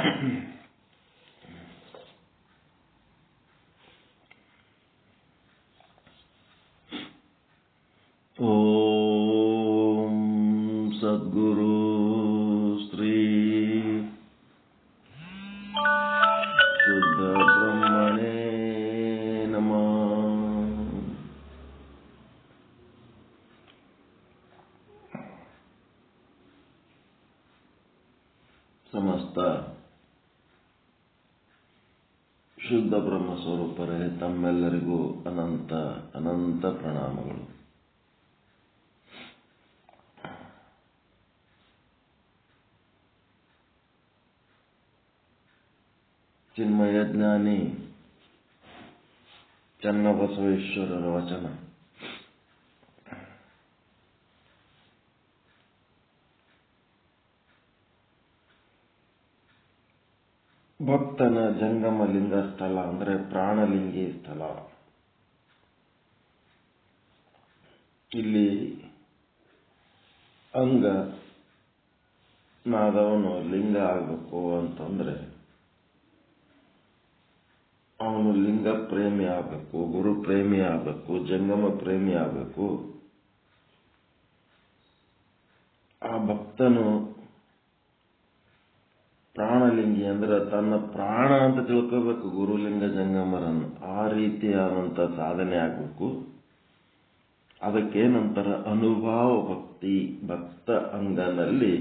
ಓಂ ಸದ್ಗುರು ಶ್ರೀ ಶುದ್ಧ ಬ್ರಹ್ಮಣೇ ನಮಃ. ಸಮಸ್ತ ಶುದ್ಧ ಬ್ರಹ್ಮ ಸ್ವರೂಪರೇ ತಮ್ಮೆಲ್ಲರಿಗೂ ಅನಂತ ಅನಂತ ಪ್ರಣಾಮಗಳು. ಚಿನ್ಮಯ ಜ್ಞಾನಿ ಚನ್ನಬಸವೇಶ್ವರರ ವಚನ. ಭಕ್ತನ ಜಂಗಮ ಲಿಂಗ ಸ್ಥಳ ಅಂದ್ರೆ ಪ್ರಾಣಲಿಂಗಿ ಸ್ಥಳ. ಇಲ್ಲಿ ಅಂಗ ನಾದವನು ಲಿಂಗ ಆಗಬೇಕು ಅಂತಂದ್ರೆ ಅವನು ಲಿಂಗ ಪ್ರೇಮಿ ಆಗಬೇಕು, ಗುರು ಪ್ರೇಮಿ ಆಗಬೇಕು, ಜಂಗಮ ಪ್ರೇಮಿ ಆಗಬೇಕು. ಆ ಭಕ್ತನು ಪ್ರಾಣಲಿಂಗಿ ಅಂದ್ರೆ ತನ್ನ ಪ್ರಾಣ ಅಂತ ತಿಳ್ಕೋಬೇಕು ಗುರುಲಿಂಗ ಜಂಗಮರನ್ನು. ಆ ರೀತಿಯಾದಂತ ಸಾಧನೆ ಆಗಬೇಕು. ಅದಕ್ಕೇನಂತರ ಅನುಭಾವ ಭಕ್ತಿ. ಭಕ್ತ ಅಂಗನಲ್ಲಿ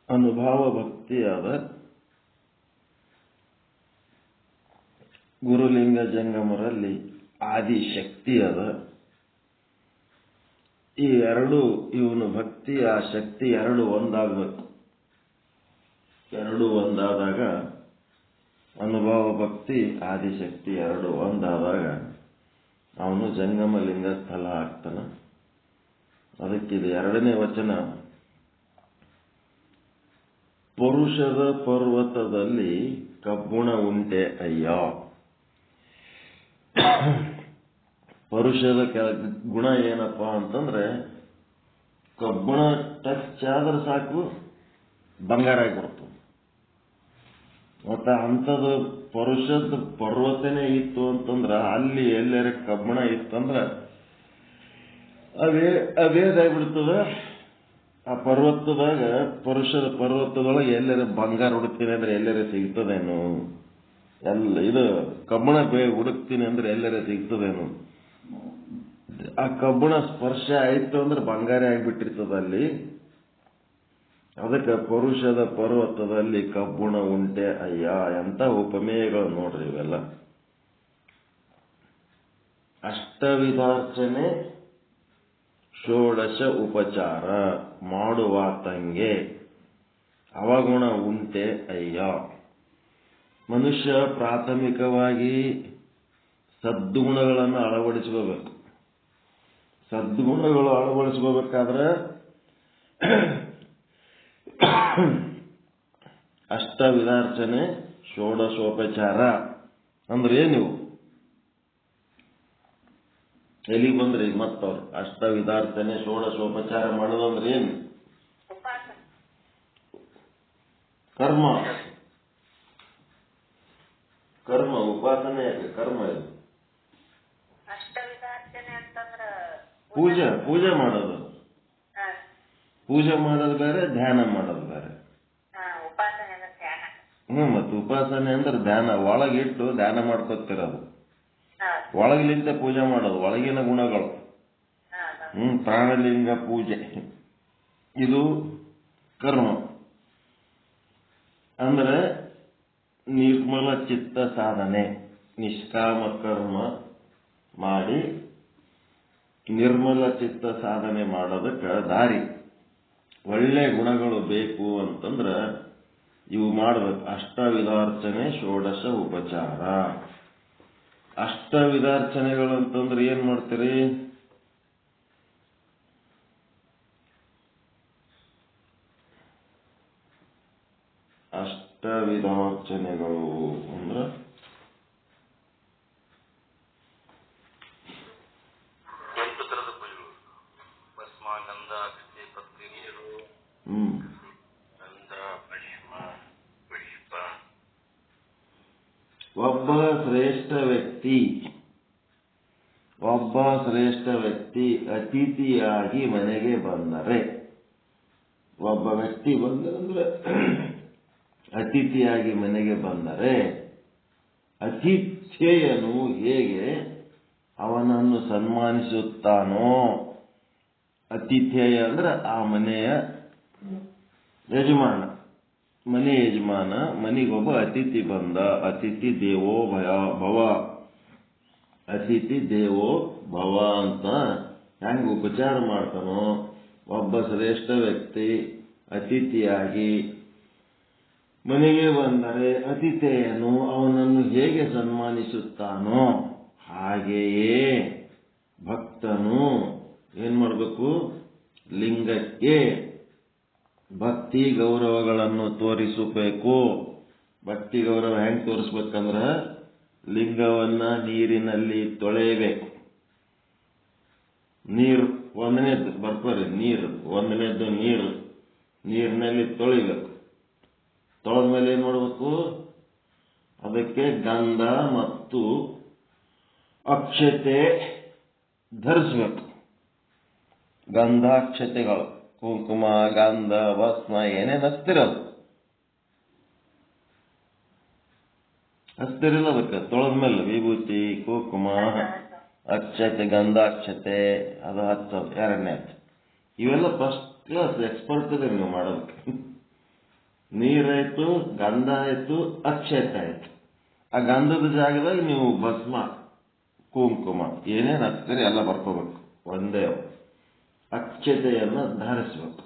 ಅನುಭಾವ ಭಕ್ತಿಯಾದ ಗುರುಲಿಂಗ ಜಂಗಮರಲ್ಲಿ ಆದಿಶಕ್ತಿ ಅದ. ಈ ಎರಡು, ಇವನು ಭಕ್ತಿ ಆ ಶಕ್ತಿ ಎರಡು ಒಂದಾಗಬೇಕು. ಎರಡು ಒಂದಾದಾಗ ಅನುಭವ ಭಕ್ತಿ ಆದಿಶಕ್ತಿ ಎರಡು ಒಂದಾದಾಗ ಅವನು ಜಂಗಮ ಲಿಂಗ ಸ್ಥಳ ಆಗ್ತಾನ. ಅದಕ್ಕಿದು ಎರಡನೇ ವಚನ. ಪರುಷದ ಪರ್ವತದಲ್ಲಿ ಕಬ್ಬುಣ ಉಂಟೆ ಅಯ್ಯ. ಪರುಷದ ಗುಣ ಏನಪ್ಪಾ ಅಂತಂದ್ರೆ ಕಬ್ಬುಣ ಟಚ್ ಆದ್ರೆ ಸಾಕು ಬಂಗಾರ ಆಗಿಬಿಡ್ತು. ಮತ್ತೆ ಅಂಥದ್ದು ಪರುಷದ ಪರ್ವತನೇ ಇತ್ತು ಅಂತಂದ್ರ ಅಲ್ಲಿ ಎಲ್ಲರ ಕಬ್ಬಣ ಇತ್ತಂದ್ರ ಅದೇದಾಗ್ಬಿಡ್ತದ. ಆ ಪರ್ವತದಾಗ ಪರುಷದ ಪರ್ವತದೊಳಗೆ ಎಲ್ಲರ ಬಂಗಾರ ಹುಡುಕ್ತೀನಿ ಅಂದ್ರೆ ಎಲ್ಲರ ಸಿಗ್ತದೇನು? ಇದು ಕಬ್ಬಣ ಹುಡುಕ್ತೀನಿ ಅಂದ್ರೆ ಎಲ್ಲರ ಸಿಗ್ತದೇನು? ಆ ಕಬ್ಬಣ ಸ್ಪರ್ಶ ಆಯ್ತು ಅಂದ್ರೆ ಬಂಗಾರ ಆಗ್ಬಿಟ್ಟಿರ್ತದ ಅಲ್ಲಿ. ಅದಕ್ಕೆ ಪರುಷದ ಪರ್ವತದಲ್ಲಿ ಕಬ್ಬುಣ ಉಂಟೆ ಅಯ್ಯ. ಎಂತ ಉಪಮೇಯಗಳು ನೋಡ್ರಿ ಇವೆಲ್ಲ. ಅಷ್ಟವಿಧಾರ್ಚನೆ ಷೋಡಶ ಉಪಚಾರ ಮಾಡುವಾತಂಗೆ ಅವಗುಣ ಉಂಟೆ ಅಯ್ಯ. ಮನುಷ್ಯ ಪ್ರಾಥಮಿಕವಾಗಿ ಸದ್ಗುಣಗಳನ್ನು ಅಳವಡಿಸ್ಕೋಬೇಕು. ಸದ್ಗುಣಗಳು ಅಳವಡಿಸ್ಕೋಬೇಕಾದ್ರೆ ಅಷ್ಟವಿಧಾರ್ಚನೆ ಷೋಡಶೋಪಚಾರ ಅಂದ್ರೆ ಏನು? ಎಲ್ಲಿಗೆ ಬಂದ್ರಿ ಈಗ ಮತ್ತವ್ರು? ಅಷ್ಟವಿಧಾರ್ಚನೆ ಷೋಡಶೋಪಚಾರ ಮಾಡೋದಂದ್ರೆ ಏನು? ಕರ್ಮ. ಕರ್ಮ ಉಪಾಸನೆ ಯಾಕೆ? ಕರ್ಮ ಇದು ಪೂಜೆ ಮಾಡೋದು. ಪೂಜೆ ಮಾಡೋದು ಬೇರೆ, ಧ್ಯಾನ ಮಾಡೋದು ಬೇರೆ. ಮತ್ತೆ ಉಪಾಸನೆ ಅಂದ್ರೆ ಧ್ಯಾನ. ಒಳಗಿಟ್ಟು ಧ್ಯಾನ ಮಾಡ್ಕೊತಿರೋದು, ಒಳಗಿಲಿಂದ ಪೂಜೆ ಮಾಡೋದು, ಒಳಗಿನ ಗುಣಗಳು. ಪ್ರಾಣಲಿಂಗ ಪೂಜೆ ಇದು ಕರ್ಮ. ಅಂದ್ರೆ ನಿರ್ಮಲ ಚಿತ್ತ ಸಾಧನೆ. ನಿಷ್ಕಾಮ ಕರ್ಮ ಮಾಡಿ ನಿರ್ಮಲ ಚಿತ್ತ ಸಾಧನೆ ಮಾಡೋದಕ್ಕೆ ದಾರಿ. ಒಳ್ಳೆ ಗುಣಗಳು ಬೇಕು ಅಂತಂದ್ರ ಇವು ಮಾಡ್ಬೇಕು. ಅಷ್ಟವಿಧಾರ್ಚನೆ ಷೋಡಶ ಉಪಚಾರ. ಅಷ್ಟವಿಧಾರ್ಚನೆಗಳು ಅಂತಂದ್ರೆ ಏನ್ ಮಾಡ್ತೀರಿ? ಅಷ್ಟವಿಧಾರ್ಚನೆಗಳು ಅಂದ್ರ ಒಬ್ಬ ಶ್ರೇಷ್ಠ ವ್ಯಕ್ತಿ ಅತಿಥಿಯಾಗಿ ಮನೆಗೆ ಬಂದರೆ, ಒಬ್ಬ ವ್ಯಕ್ತಿ ಬಂದರೆ ಅತಿಥಿಯಾಗಿ ಮನೆಗೆ ಬಂದರೆ ಅತಿಥ್ಯಯನು ಹೇಗೆ ಅವನನ್ನು ಸನ್ಮಾನಿಸುತ್ತಾನೋ. ಅತಿಥ್ಯಯ ಅಂದ್ರೆ ಆ ಮನೆಯ ಯಜಮಾನ, ಮನೆ ಯಜಮಾನ. ಮನೆಗೊಬ್ಬ ಅತಿಥಿ ಬಂದ, ಅತಿಥಿ ದೇವೋ ಭವ, ಅತಿಥಿ ದೇವೋ ಭವ ಅಂತ ಹೆಂಗೆ ಉಪಚಾರ ಮಾಡ್ತಾನೋ, ಒಬ್ಬ ಶ್ರೇಷ್ಠ ವ್ಯಕ್ತಿ ಅತಿಥಿಯಾಗಿ ಮನೆಗೆ ಬಂದರೆ ಅತಿಥಿಯನ್ನು ಅವನನ್ನು ಹೇಗೆ ಸನ್ಮಾನಿಸುತ್ತಾನೋ ಹಾಗೆಯೇ ಭಕ್ತನು ಏನ್ ಮಾಡಬೇಕು, ಲಿಂಗಕ್ಕೆ ಭಕ್ತಿ ಗೌರವಗಳನ್ನು ತೋರಿಸಬೇಕು. ಭಕ್ತಿ ಗೌರವ ಹೆಂಗೆ ತೋರಿಸ್ಬೇಕಂದ್ರ ಲಿಂಗವನ್ನ ನೀರಿನಲ್ಲಿ ತೊಳೆಯಬೇಕು. ನೀರು ಒಂದನೇದ್ದು ಬರ್ಕೋರಿ, ಒಂದನೇದ್ದು ನೀರಿನಲ್ಲಿ ತೊಳಿಬೇಕು. ತೊಳೆದ ಮೇಲೆ ಏನ್ ಮಾಡಬೇಕು, ಅದಕ್ಕೆ ಗಂಧ ಮತ್ತು ಅಕ್ಷತೆ ಧರಿಸಬೇಕು. ಗಂಧಾಕ್ಷತೆಗಳು, ಕುಂಕುಮ, ಗಂಧ, ಭಸ್ಮ ಏನೇನು ಹಚ್ತಿರಲ್ಲ ಅದಕ್ಕೆ ತೊಳೆದ ಮೇಲೆ ವಿಭೂತಿ, ಕುಂಕುಮ, ಅಕ್ಷತೆ, ಗಂಧಾಕ್ಷತೆ ಅದು ಹಚ್ಚೋದು ಎರಡನೇ ಹಚ್ಚ. ಇವೆಲ್ಲ ಫಸ್ಟ್ ಕ್ಲಾಸ್ ಎಕ್ಸ್ಪರ್ಟ್ ಇದೆ ನೀವು ಮಾಡೋದಕ್ಕೆ. ನೀರಾಯ್ತು, ಗಂಧ ಆಯ್ತು, ಅಕ್ಷತೆ ಆಯ್ತು. ಆ ಗಂಧದ ಜಾಗದಾಗ ನೀವು ಭಸ್ಮ, ಕುಂಕುಮ ಏನೇನು ಹಚ್ತೀರಿ ಎಲ್ಲ ಬರ್ಕೋಬೇಕು. ಒಂದೇ ಅಕ್ಷತೆಯನ್ನು ಧರಿಸ್ಬೇಕು.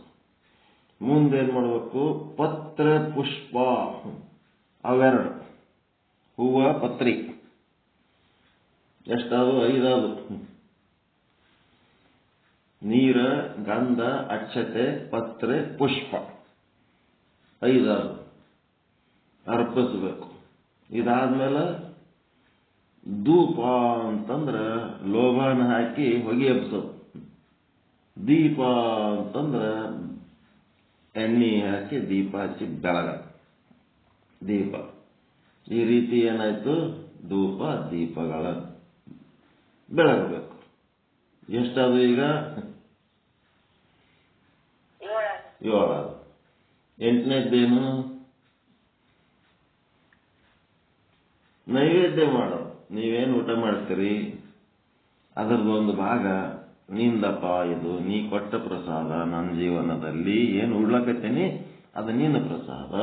ಮುಂದೇನ್ ಮಾಡಬೇಕು, ಪತ್ರ ಪುಷ್ಪ ಅವೆರಡು, ಹೂವ ಪತ್ರಿ ಎಷ್ಟಾದ್ರು 5 ನೀರ, ಗಂಧ, ಅಕ್ಷತೆ, ಪತ್ರೆ, ಪುಷ್ಪ 5 ಅರ್ಪಿಸಬೇಕು. ಇದಾದ್ಮೇಲೆ ಧೂಪ ಅಂತಂದ್ರೆ ಲೋಭಾನ ಹಾಕಿ ಹೊಗೆ ಎಬ್ಸೋದು. ದೀಪ ಅಂತಂದ್ರೆ ಎಣ್ಣೆ ಹಾಕಿ ದೀಪ ಹಚ್ಚಿ ಬೆಳಗ ದೀಪ. ಈ ರೀತಿ ಏನಾಯ್ತು, ಧೂಪ ದೀಪಗಳ ಬೆಳಗಬೇಕು. ಎಷ್ಟಾದ್ರು ಈಗ 7. 8ನೇದ್ದೇನು, ನೈವೇದ್ಯ ಮಾಡೋದು. ನೀವೇನು ಊಟ ಮಾಡ್ತೀರಿ ಅದರದ್ದು ಒಂದು ಭಾಗ ನಿಂದಪ್ಪ, ಇದು ನೀ ಕೊಟ್ಟ ಪ್ರಸಾದ. ನನ್ನ ಜೀವನದಲ್ಲಿ ಏನು ಉಡ್ಲಕತ್ತೀನಿ ಅದು ನಿನ್ನ ಪ್ರಸಾದ.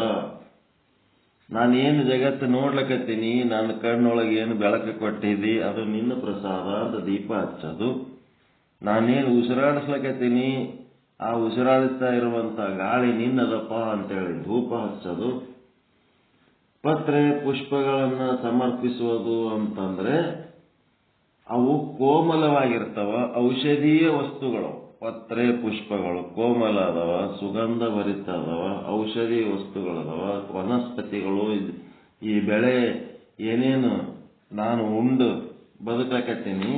ನಾನೇನು ಜಗತ್ತು ನೋಡ್ಲಕತ್ತೀನಿ, ನನ್ನ ಕಣ್ಣೊಳಗೆ ಏನು ಬೆಳಕು ಕೊಟ್ಟಿದ್ದಿ ಅದು ನಿನ್ನ ಪ್ರಸಾದ ಅಂತ ದೀಪ ಹಚ್ಚೋದು. ನಾನೇನು ಉಸಿರಾಡಿಸ್ಲಕತ್ತೀನಿ, ಆ ಉಸಿರಾಡಿಸ್ತಾ ಇರುವಂತ ಗಾಳಿ ನಿನ್ನದಪ್ಪ ಅಂತೇಳಿ ಧೂಪ ಹಚ್ಚೋದು. ಪತ್ರೆ ಪುಷ್ಪಗಳನ್ನ ಸಮರ್ಪಿಸುವುದು ಅಂತಂದ್ರೆ ಅವು ಕೋಮಲವಾಗಿರ್ತವ, ಔಷಧೀಯ ವಸ್ತುಗಳು. ಪತ್ರೆ ಪುಷ್ಪಗಳು ಕೋಮಲ ಅದಾವ, ಸುಗಂಧ ಭರಿತ ಅದಾವ, ಔಷಧೀಯ ವಸ್ತುಗಳದಾವ, ವನಸ್ಪತಿಗಳು. ಈ ಬೆಳೆ ಏನೇನು ನಾನು ಉಂಡು ಬದುಕಕತ್ತೀನಿ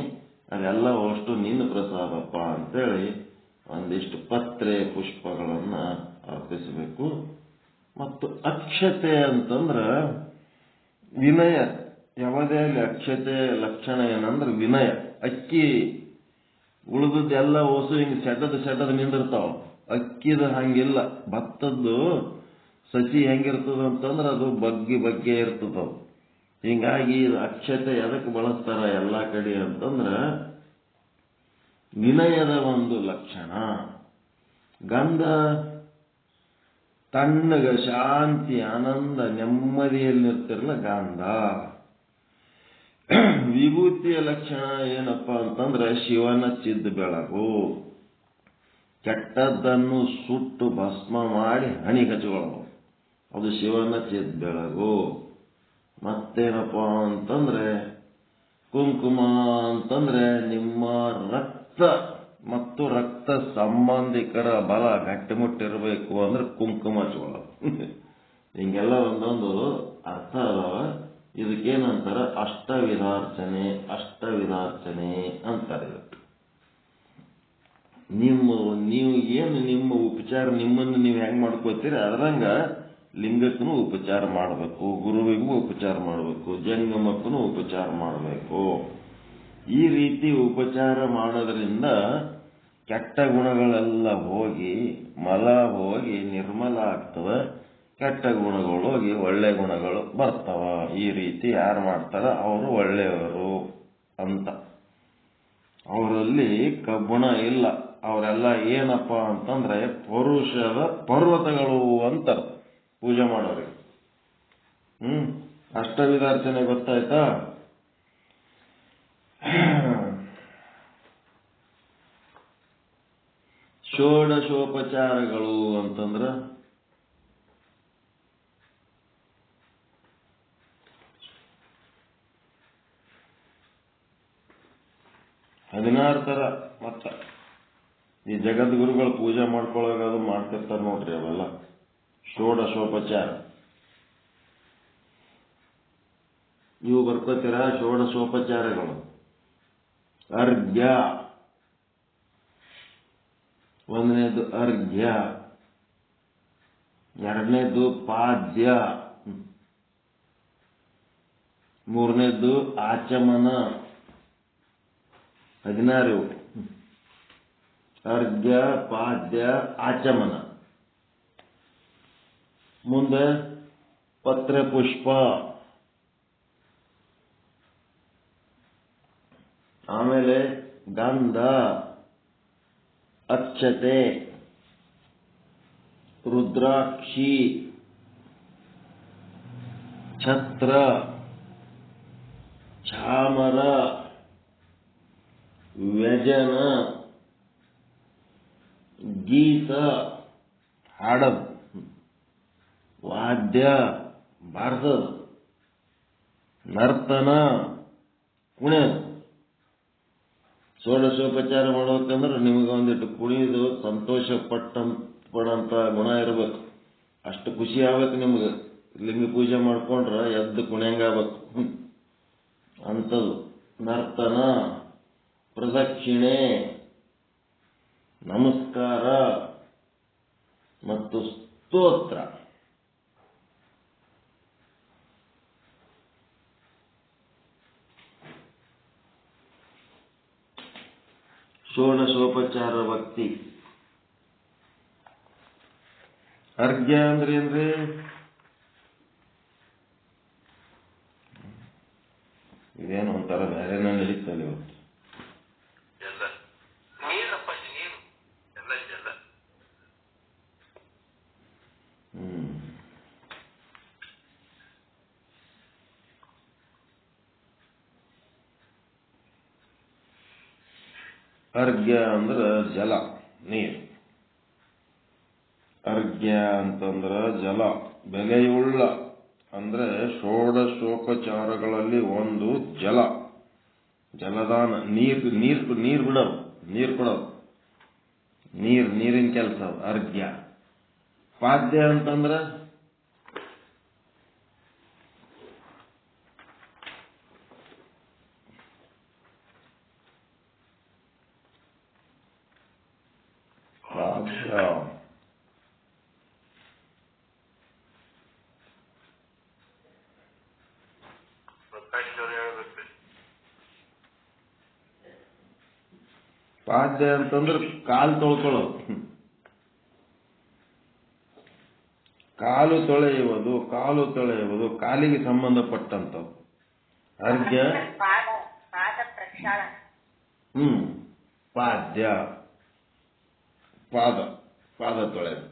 ಅದೆಲ್ಲ ಅಷ್ಟು ನಿನ್ನ ಪ್ರಸಾದಪ್ಪ ಅಂತೇಳಿ ಒಂದಿಷ್ಟು ಪತ್ರೆ ಪುಷ್ಪಗಳನ್ನ ಅರ್ಪಿಸಬೇಕು. ಮತ್ತು ಅಕ್ಷತೆ ಅಂತಂದ್ರ ವಿನಯ. ಯಾವುದೇ ಅಲ್ಲಿ ಅಕ್ಷತೆ ಲಕ್ಷಣ ಏನಂದ್ರೆ ವಿನಯ. ಅಕ್ಕಿ ಉಳಿದದ್ದೆಲ್ಲ ಓಸು ಹಿಂಗೆ ಸೆಟದ ನಿಂದಿರ್ತಾವ. ಅಕ್ಕಿದ ಹಂಗಿಲ್ಲ. ಭತ್ತದ್ದು ಸಸಿ ಹೆಂಗಿರ್ತದ ಅಂತಂದ್ರೆ ಅದು ಬಗ್ಗೆ ಇರ್ತದ. ಹಿಂಗಾಗಿ ಅಕ್ಷತೆ ಎದಕ್ಕೆ ಬಳಸ್ತಾರ ಎಲ್ಲ ಕಡೆ ಅಂತಂದ್ರ ವಿನಯದ ಒಂದು ಲಕ್ಷಣ. ಗಂಧ ತಣ್ಣಗ ಶಾಂತಿ, ಆನಂದ, ನೆಮ್ಮದಿಯಲ್ಲಿರ್ತಿರಲ್ಲ ಗಂಧ. ವಿಭೂತಿಯ ಲಕ್ಷಣ ಏನಪ್ಪಾ ಅಂತಂದ್ರೆ ಶಿವನ ಚಿದ್ದ ಬೆಳಗು. ಕೆಟ್ಟದ್ದನ್ನು ಸುಟ್ಟು ಭಸ್ಮ ಮಾಡಿ ಹಣಿ ಹಚ್ಕೊಳ್ಳೋದು, ಅದು ಶಿವನ ಚಿದ್ದ ಬೆಳಗು. ಮತ್ತೇನಪ್ಪಾ ಅಂತಂದ್ರೆ ಕುಂಕುಮ ಅಂತಂದ್ರೆ ನಿಮ್ಮ ರಕ್ತ ಮತ್ತು ರಕ್ತ ಸಂಬಂಧಿಕರ ಬಲ ಗಟ್ಟಿಮುಟ್ಟಿರಬೇಕು ಅಂದ್ರೆ ಕುಂಕುಮ ಹಚ್ಕೊಳ್ಳೋದು. ಹಿಂಗೆಲ್ಲ ಒಂದೊಂದು ಅರ್ಥ ಅದಾವ. ಇದಕ್ಕೇನಂತಾರ ಅಷ್ಟವಿಧಾರ್ಚನೆ ಅಂತಾರೆ. ನೀವು ಏನು ನಿಮ್ಮ ಉಪಚಾರ ನಿಮ್ಮನ್ನು ನೀವು ಹೆಂಗ್ ಮಾಡ್ಕೋತೀರಿ ಅದ್ರಂಗ ಲಿಂಗಕ್ಕೂ ಉಪಚಾರ ಮಾಡಬೇಕು, ಗುರುವಿಗೂ ಉಪಚಾರ ಮಾಡಬೇಕು, ಜಂಗಮಕ್ಕೂ ಉಪಚಾರ ಮಾಡಬೇಕು. ಈ ರೀತಿ ಉಪಚಾರ ಮಾಡೋದ್ರಿಂದ ಕೆಟ್ಟ ಗುಣಗಳೆಲ್ಲ ಹೋಗಿ ಮಲ ಹೋಗಿ ನಿರ್ಮಲ ಆಗ್ತವ, ಕೆಟ್ಟ ಗುಣಗಳು ಹೋಗಿ ಒಳ್ಳೆ ಗುಣಗಳು ಬರ್ತಾವ. ಈ ರೀತಿ ಯಾರು ಮಾಡ್ತಾರ ಅವರು ಒಳ್ಳೆಯವರು ಅಂತ. ಅವರಲ್ಲಿ ಕಬ್ಬುಣ ಇಲ್ಲ. ಅವರೆಲ್ಲ ಏನಪ್ಪ ಅಂತಂದ್ರೆ ಪೌರುಷದ ಪರ್ವತಗಳು ಅಂತ ಪೂಜೆ ಮಾಡೋರಿಗೆ. ಅಷ್ಟವಿಧಾರ್ಚನೆ ಗೊತ್ತಾಯ್ತಾ? ಷೋಡಶೋಪಚಾರಗಳು ಅಂತಂದ್ರ 16 ತರ. ಮತ್ತ ಈ ಜಗದ್ಗುರುಗಳು ಪೂಜೆ ಮಾಡ್ಕೊಳ್ಳೋದು ಅದು ಮಾಡ್ತಿರ್ತಾರ ನೋಡ್ರಿ, ಅವೆಲ್ಲ ಷೋಡಶೋಪಚಾರ. ನೀವು ಬರ್ಕೋತೀರ ಷೋಡಶೋಪಚಾರಗಳು. ಅರ್ಘ್ಯ, ಒಂದನೇದು ಅರ್ಘ್ಯ, ಎರಡನೇದು ಪಾದ್ಯ, ಮೂರನೇದು ಆಚಮನ. 16 ಅರ್ಘ್ಯ, ಪಾದ್ಯ, ಆಚಮನ. ಮುಂದೆ ಪತ್ರ ಪುಷ್ಪ, ಆಮೇಲೆ ಗಂಧ, ಅಕ್ಷತೆ, ರುದ್ರಾಕ್ಷಿ, ಛತ್ರ, ಚಾಮರ, ವ್ಯಜನ, ಗೀತ ಹಾಡದು, ವಾದ್ಯ ಬಾರ್ಸದು, ನರ್ತನ ಕುಣಿಯೋದು. ಷೋಡಶೋಪಚಾರ ಮಾಡ್ಬೇಕಂದ್ರೆ ನಿಮಗೆ ಒಂದಿಟ್ಟು ಕುಣಿದು ಸಂತೋಷ ಪಡಂತ ಗುಣ ಇರಬೇಕು. ಅಷ್ಟು ಖುಷಿ ಆಗ್ಬೇಕು ನಿಮ್ಗೆ. ಲಿಂಗ ಪೂಜೆ ಮಾಡ್ಕೊಂಡ್ರ ಎದ್ದು ಕುಣಿಯಂಗಾಗಬೇಕು ಅಂಥದ್ದು. ನರ್ತನ, ಪ್ರದಕ್ಷಿಣೆ, ನಮಸ್ಕಾರ ಮತ್ತು ಸ್ತೋತ್ರ. ಷೋಡಶೋಪಚಾರ ಭಕ್ತಿ. ಅರ್ಘ್ಯ ಅಂದ್ರೆ ಏನ್ರಿ? ಇದೇನು ಒಂಥರ ಬೇರೆನ ನಡೀತಲ್ಲ ಇವತ್ತು. ಅರ್ಘ್ಯ ಅಂದ್ರ ಜಲ, ನೀರು. ಅರ್ಘ್ಯ ಅಂತಂದ್ರ ಜಲ, ಬೆಲೆಯುಳ್ಳ. ಅಂದ್ರೆ ಷೋಡಶೋಪಚಾರಗಳಲ್ಲಿ ಒಂದು ಜಲ, ಜಲದಾನ. ನೀರ್ ಬಿಡೋದು, ನೀರು ಕೊಡೋದು, ನೀರಿನ ಕೆಲಸ ಅರ್ಘ್ಯ. ಪಾದ್ಯ ಅಂತಂದ್ರ ಪಾದ್ಯ ಅಂತಂದ್ರೆ ಕಾಲು ತೊಳ್ಕೊಳ್ಳೋದು, ಕಾಲು ತೊಳೆಯುವುದು, ಕಾಲಿಗೆ ಸಂಬಂಧಪಟ್ಟಂಥವು. ಅರ್ಘ್ಯ ಪಾದ್ಯ, ಪಾದ ತೊಳೆಯೋದು.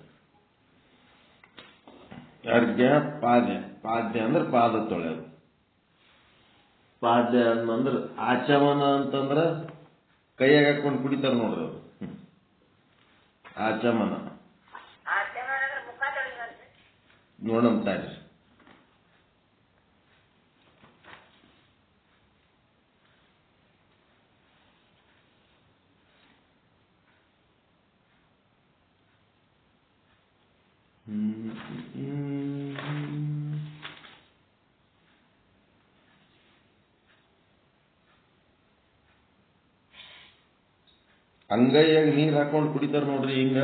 ಅರ್ಘ್ಯ ಪಾದ್ಯ ಅಂದ್ರೆ ಪಾದ ತೊಳೆಯೋದು. ಪಾದ್ಯ ಅಂದ್ರೆ ಆಚಮನ ಅಂತಂದ್ರ ಕೈಯಾಗ ಹಾಕೊಂಡು ಕುಡಿತಾರ ನೋಡ್ರಿ ಅವರು, ಆಚಮನ. ನೋಡಂತಾರ್ರಿ. ಅಂಗೈಯಾಗ ನೀರ್ ಹಾಕೊಂಡು ಕುಡಿತಾರ ನೋಡ್ರಿ ಹಿಂಗ.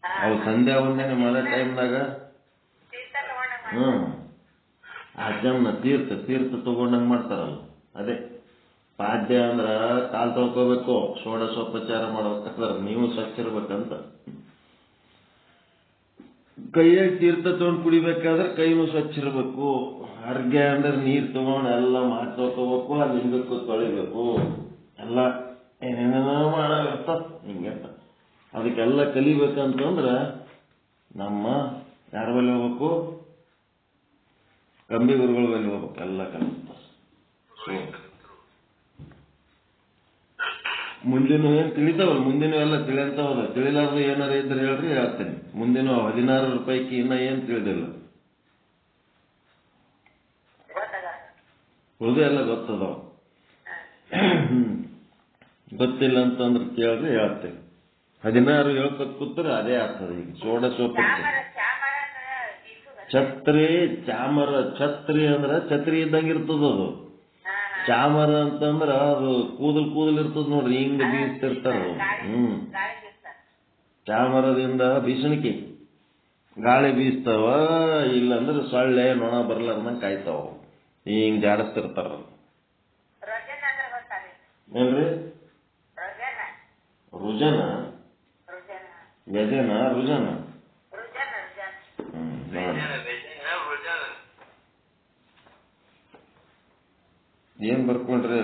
ಅವು ಸಂಧ್ಯಾ ವಂದನೆ ಮಾಡೋ ಟೈಮ್ನಾಗ ಆಚಮನ ತೀರ್ಥ ತಗೊಂಡಂಗೆ ಮಾಡ್ತಾರಲ್ಲ ಅದೇ. ಪಾಡ್ಯ ಅಂದ್ರ ಕಾಲ್ ತೊಳ್ಕೋಬೇಕು, ಷೋಡಶೋಪಚಾರ ಮಾಡ್ಬೇಕಾದ್ರೆ ನೀವು ಸ್ವಚ್ಛ ಇರ್ಬೇಕಂತ. ಕೈಯಾಗ ತೀರ್ಥ ತಗೊಂಡು ಕುಡಿಬೇಕಾದ್ರೆ ಕೈನು ಸ್ವಚ್ಛ ಇರ್ಬೇಕು. ಅರ್ಘ್ಯ ಅಂದ್ರೆ ನೀರ್ ತಗೊಂಡು ಎಲ್ಲ ಮಾಡಿ ತೊಳ್ಕೋಬೇಕು, ಆ ಲಿಂಗಕ್ಕೂ ತೊಳಿಬೇಕು, ಎಲ್ಲ ಏನೇನೋ ಮಾಡಿರ್ತಾರ ಹಿಂಗೆಂತ. ಅದಕ್ಕೆಲ್ಲ ಕಲಿಬೇಕಂತಂದ್ರ ನಮ್ಮ ಯಾರ ಬಳಿ ಹೋಗ್ಬೇಕು? ಕಂಬಿ ಗುರುಗಳ ಬಳಿ ಹೋಗ್ಬೇಕು. ಎಲ್ಲ ಕಲಿಸ್ತಾರೆ. ಮುಂದಿನ ಏನ್ ತಿಳಿತಾವಲ್ಲ, ಮುಂದಿನ ಎಲ್ಲ ತಿಳಿಯಂತಾವಲ್ಲ. ತಿಳಿಲಾರ್ದು ಏನಾರ ಇದ್ರೆ ಹೇಳ್ರಿ, ಹೇಳ್ತೇನೆ. ಮುಂದಿನ 16 ಪೈಕಿ ಇನ್ನ ಏನ್ ತಿಳಿದಿಲ್ಲ, ಉಳಿದು ಎಲ್ಲ ಗೊತ್ತದ. ಗೊತ್ತಿಲ್ಲ ಅಂತಂದ್ರೆ ಕೇಳ್ರಿ, ಹೇಳ್ತೇನೆ. 16 ಹೇಳ್ಕೊತ್ ಕೂತ್ರೆ ಅದೇ ಆಗ್ತದೆ. ಈಗ ಷೋಡಶೋಪಚಾರ ಛತ್ರಿ, ಚಾಮರ. ಛತ್ರಿ ಅಂದ್ರ ಛತ್ರಿ ಇದ್ದಂಗೆ ಇರ್ತದ ಅದು. ಚಾಮರ ಅಂತಂದ್ರ ಅದು ಕೂದಲ್ ಇರ್ತದ ನೋಡ್ರಿ, ಹಿಂಗ ಬೀಸ್ತಿರ್ತಾರ. ಚಾಮರದಿಂದ ಬೀಸಣಿಕೆ, ಗಾಳಿ ಬೀಸ್ತಾವ. ಇಲ್ಲಂದ್ರೆ ಸೊಳ್ಳೆ ನೊಣ ಬರ್ಲಾರ್ದಂಗ ಕಾಯ್ತಾವ, ಹಿಂಗ್ ಜಾಡಿಸ್ತಿರ್ತಾರ. ಏನ್ರಿ ರುಜನ, ವ್ಯಜನ, ರುಜನ. ಏನ್ ಬರ್ಕೊಂಡ್ರಿ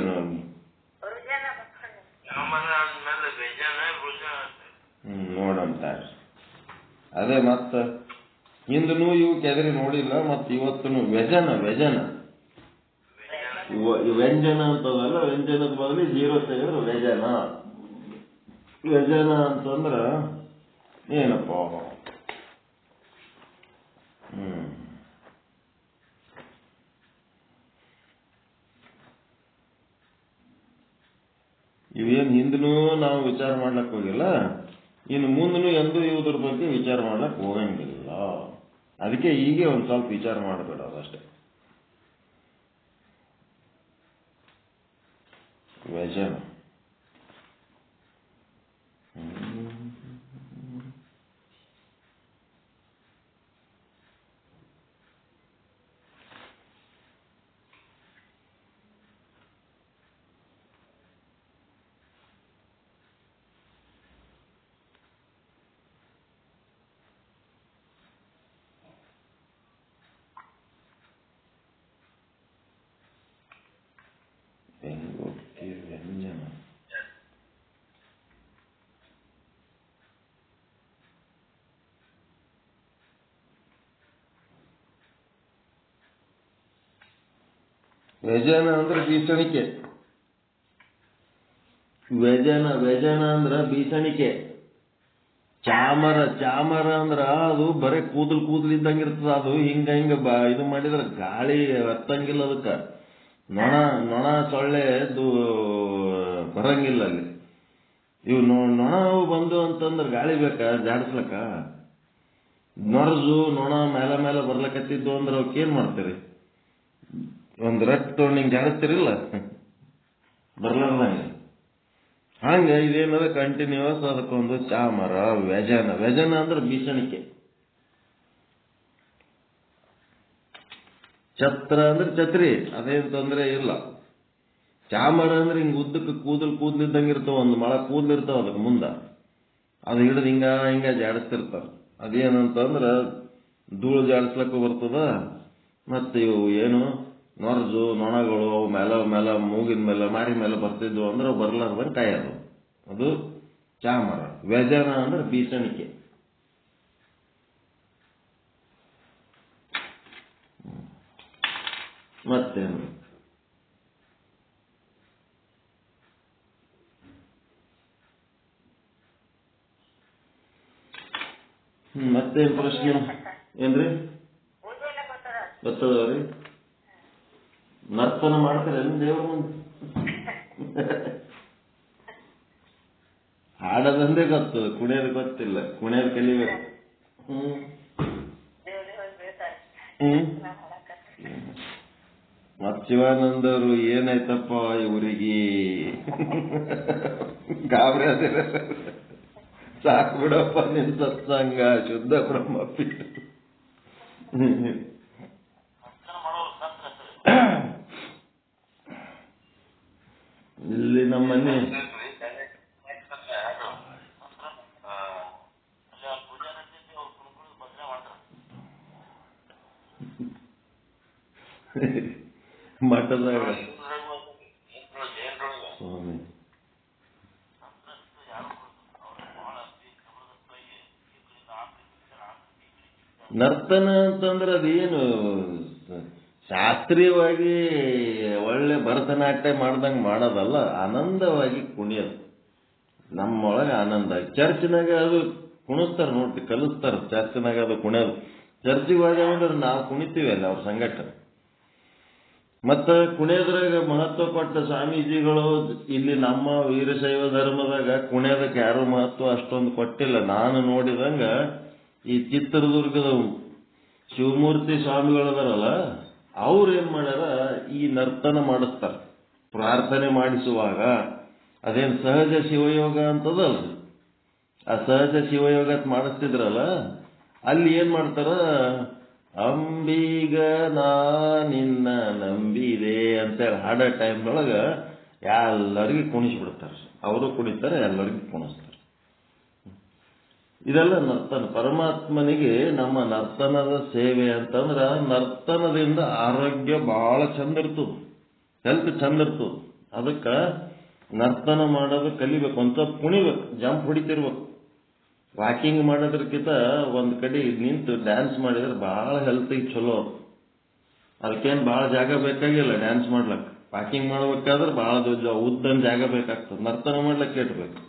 ನೋಡಂತ. ಅದೇ ಮತ್ತ ಹಿಂದೂ ಇವು ಕೆದರಿ ನೋಡಿಲ್ಲ. ಮತ್ ಇವತ್ತನು ವ್ಯಜನ ವ್ಯಂಜನ ಅಂತದಲ್ಲ, ವ್ಯಂಜನದ ಬದಲಿ 0 ತೆಗೆದ್ರೆ ವ್ಯಜನ. ವ್ಯಜನ ಅಂತಂದ್ರ ಏನಪ್ಪ? ಇವೇನ್ ಹಿಂದೂ ನಾವು ವಿಚಾರ ಮಾಡ್ಲಕ್ ಹೋಗಿಲ್ಲ, ಇನ್ನು ಮುಂದೂ ಎಂದೂ ಇವುದ್ರ ಬಗ್ಗೆ ವಿಚಾರ ಮಾಡ್ಲಕ್ ಹೋಗಂಗಿಲ್ಲ. ಅದಕ್ಕೆ ಹೀಗೆ ಒಂದ್ ಸ್ವಲ್ಪ ವಿಚಾರ ಮಾಡಬೇಡ ಅಷ್ಟೇ. ವ್ಯಜನ ವ್ಯಂಜನ. ವ್ಯಜನ ಅಂದ್ರೆ ಬೀಸಣಿಕೆ. ವ್ಯಜನ ಅಂದ್ರ ಬೀಸಣಿಕೆ. ಚಾಮರ ಅಂದ್ರ ಅದು ಬರೇ ಕೂದಲ್ ಇರ್ತದ. ಅದು ಹಿಂಗ ಇದು ಮಾಡಿದ್ರ ಗಾಳಿ ಹತ್ತಂಗಿಲ್ಲ ಅದಕ್ಕ. ನೊಣ ಸೊಳ್ಳೆ ಬರಂಗಿಲ್ಲ ಅಲ್ಲಿ. ಇವು ನೊಣ ಬಂದು ಅಂತಂದ್ರೆ ಗಾಳಿ ಬೇಕಾ ಜಾಡಿಸ್ಲಕ್ಕ? ನೊಣ ಮೇಲೆ ಬರ್ಲಕತ್ತಿದ್ದು ಅಂದ್ರೆ ಅವಕ್ಕೆ ಏನ್ ಮಾಡ್ತೀರಿ? ಒಂದ್ ರಟ್ ತೊಗೊಂಡು ಹಿಂಗ್ ಜಾಡಿಸ್ತಿರಿಲ್ಲ, ಬರ್ಲಾರ್ದಂಗ. ಹಂಗ ಇದೇನದ ಕಂಟಿನ್ಯೂಸ್ ಅದಕ್ಕೊಂದು ಚಾಮರ. ವ್ಯಜನ ಅಂದ್ರೆ ಬೀಸಣಿಕೆ. ಛತ್ರ ಅಂದ್ರೆ ಛತ್ರಿ, ಅದೇನ್ ತೊಂದ್ರೆ ಇಲ್ಲ. ಚಾಮರ ಅಂದ್ರೆ ಹಿಂಗ್ ಉದ್ದಕ್ಕೆ ಕೂದಲಿದ್ದಂಗೆ ಇರ್ತಾವ. ಒಂದು ಮಳ ಕೂದಲಿರ್ತಾವ ಅದಕ್ಕೆ ಮುಂದ, ಅದು ಹಿಡಿದು ಹಿಂಗ ಜಾಡಿಸ್ತಿರ್ತಾರ. ಅದೇನಂತಂದ್ರ ಧೂಳು ಜಾಡಿಸ್ಲಕ್ಕೂ ಬರ್ತದ. ಮತ್ತೆ ಇವು ಏನು ನೊಣಗಳು ಅವು ಮೇಲೆ ಮೂಗಿನ ಮೇಲೆ ಮಾರಿ ಮೇಲೆ ಬರ್ತಿದ್ವು ಅಂದ್ರೆ ಅವು ಬರ್ಲಾರ್ದಂಗೆ ಕಾಯೋದು, ಅದು ಚಾಮರ. ವ್ಯಜನ ಅಂದ್ರೆ ಬೀಸಣಿಕೆ. ಮತ್ತೇನು? ಮತ್ತೇನ್ ಪ್ರಶ್ನೆ? ಏನ್ರಿ ಗೊತ್ತದವ್ರಿ? ನರ್ತನ ಮಾಡ್ತಾರೆ ದೇವ್ರ ಮುಂದೆ? ಹಾಡೋದಂದೇ ಗೊತ್ತದ, ಕುಣಿಯೋದು ಗೊತ್ತಿಲ್ಲ. ಕುಣಿಯೋದು ಕಲಿಬೇಕು. ಮತ್ ಶಿವಾನಂದವರು ಏನಾಯ್ತಪ್ಪ ಇವರಿಗೆ ಗಾಬರಿ ಅದಿರ? ಸಾಕು ಬಿಡಪ್ಪ ನಿನ್ ಸತ್ಸಂಗ, ಶುದ್ಧ ಬ್ರಹ್ಮ ಪೀಠ. ಇಲ್ಲಿ ನಮ್ಮ ಮನೆ ಮಠದಾಗ ಸ್ವಾಮಿ ನರ್ತನ ಅಂತಂದ್ರೆ ಅದೇನು ಶಾಸ್ತ್ರೀಯವಾಗಿ ಒಳ್ಳೆ ಭರತನಾಟ್ಯ ಮಾಡ್ದಂಗೆ ಮಾಡೋದಲ್ಲ, ಆನಂದವಾಗಿ ಕುಣಿಯೋದು. ನಮ್ಮೊಳಗೆ ಆನಂದ. ಚರ್ಚ್ನಾಗ ಅದು ಕುಣಿಸ್ತಾರೆ ನೋಡ್ತಿ, ಕಲಿಸ್ತಾರೆ ಚರ್ಚ್ನಾಗ ಅದು ಕುಣಿಯೋದು. ಚರ್ಚಿಗೆ ಹೋದ್ರೆ ನಾವು ಕುಣಿತೀವಿ ಅಲ್ಲ ಅವ್ರ ಸಂಘಟನೆ. ಮತ್ತು ಕುಣಿಯೋದ್ರಾಗ ಮಹತ್ವ ಕೊಟ್ಟ ಸ್ವಾಮೀಜಿಗಳು ಇಲ್ಲಿ ನಮ್ಮ ವೀರಶೈವ ಧರ್ಮದಾಗ ಕುಣಿಯೋದಕ್ಕೆ ಯಾರು ಮಹತ್ವ ಅಷ್ಟೊಂದು ಕೊಟ್ಟಿಲ್ಲ. ನಾನು ನೋಡಿದಂಗ ಈ ಚಿತ್ರದುರ್ಗದ ಶಿವಮೂರ್ತಿ ಸ್ವಾಮಿಗಳದಾರಲ್ಲ, ಅವ್ರು ಏನ್ ಮಾಡ್ಯಾರ, ಈ ನರ್ತನ ಮಾಡಿಸ್ತಾರೆ ಪ್ರಾರ್ಥನೆ ಮಾಡಿಸುವಾಗ. ಅದೇನು ಸಹಜ ಶಿವಯೋಗ ಅಂತದಲ್ಲ, ಆ ಸಹಜ ಶಿವಯೋಗ ಮಾಡಿಸ್ತಿದ್ರಲ್ಲ, ಅಲ್ಲಿ ಏನ್ ಮಾಡ್ತಾರ, ಅಂಬೀಗ ನಾ ನಿನ್ನ ನಂಬಿದೆ ಅಂತೇಳಿ ಹಾಡೋ ಟೈಮ್ನೊಳಗೆ ಎಲ್ಲರಿಗೂ ಕುಣಿಸ್ಬಿಡ್ತಾರೆ. ಅವರು ಕುಣಿತಾರೆ, ಎಲ್ಲರಿಗೂ ಕುಣಿಸ್ತಾರೆ. ಇದೆಲ್ಲ ನರ್ತನ. ಪರಮಾತ್ಮನಿಗೆ ನಮ್ಮ ನರ್ತನದ ಸೇವೆ ಅಂತಂದ್ರೆ, ನರ್ತನದಿಂದ ಆರೋಗ್ಯ ಬಹಳ ಚಂದ ಇರ್ತದೆ, ಹೆಲ್ತ್ ಚಂದ ಇರ್ತದೆ. ಅದಕ್ಕೆ ನರ್ತನ ಮಾಡೋದು ಕಲಿಬೇಕು, ಅಂತ ಕುಣಿಬೇಕು, ಜಂಪ್ ಹೊಡಿತಿರ್ಬೇಕು. ವಾಕಿಂಗ್ ಮಾಡೋದ್ರಕ್ಕಿಂತ ಒಂದು ಕಡೆ ನಿಂತು ಡ್ಯಾನ್ಸ್ ಮಾಡಿದ್ರೆ ಬಹಳ ಹೆಲ್ತಿಗೆ ಚಲೋ. ಅದಕ್ಕೇನು ಭಾಳ ಜಾಗ ಬೇಕಾಗಿಲ್ಲ ಡ್ಯಾನ್ಸ್ ಮಾಡ್ಲಕ್ಕೆ. ವಾಕಿಂಗ್ ಮಾಡ್ಬೇಕಾದ್ರೆ ಬಹಳ ಉದ್ದನ ಜಾಗ ಬೇಕಾಗ್ತದೆ. ನರ್ತನ ಮಾಡ್ಲಿಕ್ಕೆ ಇಟ್ಬೇಕು.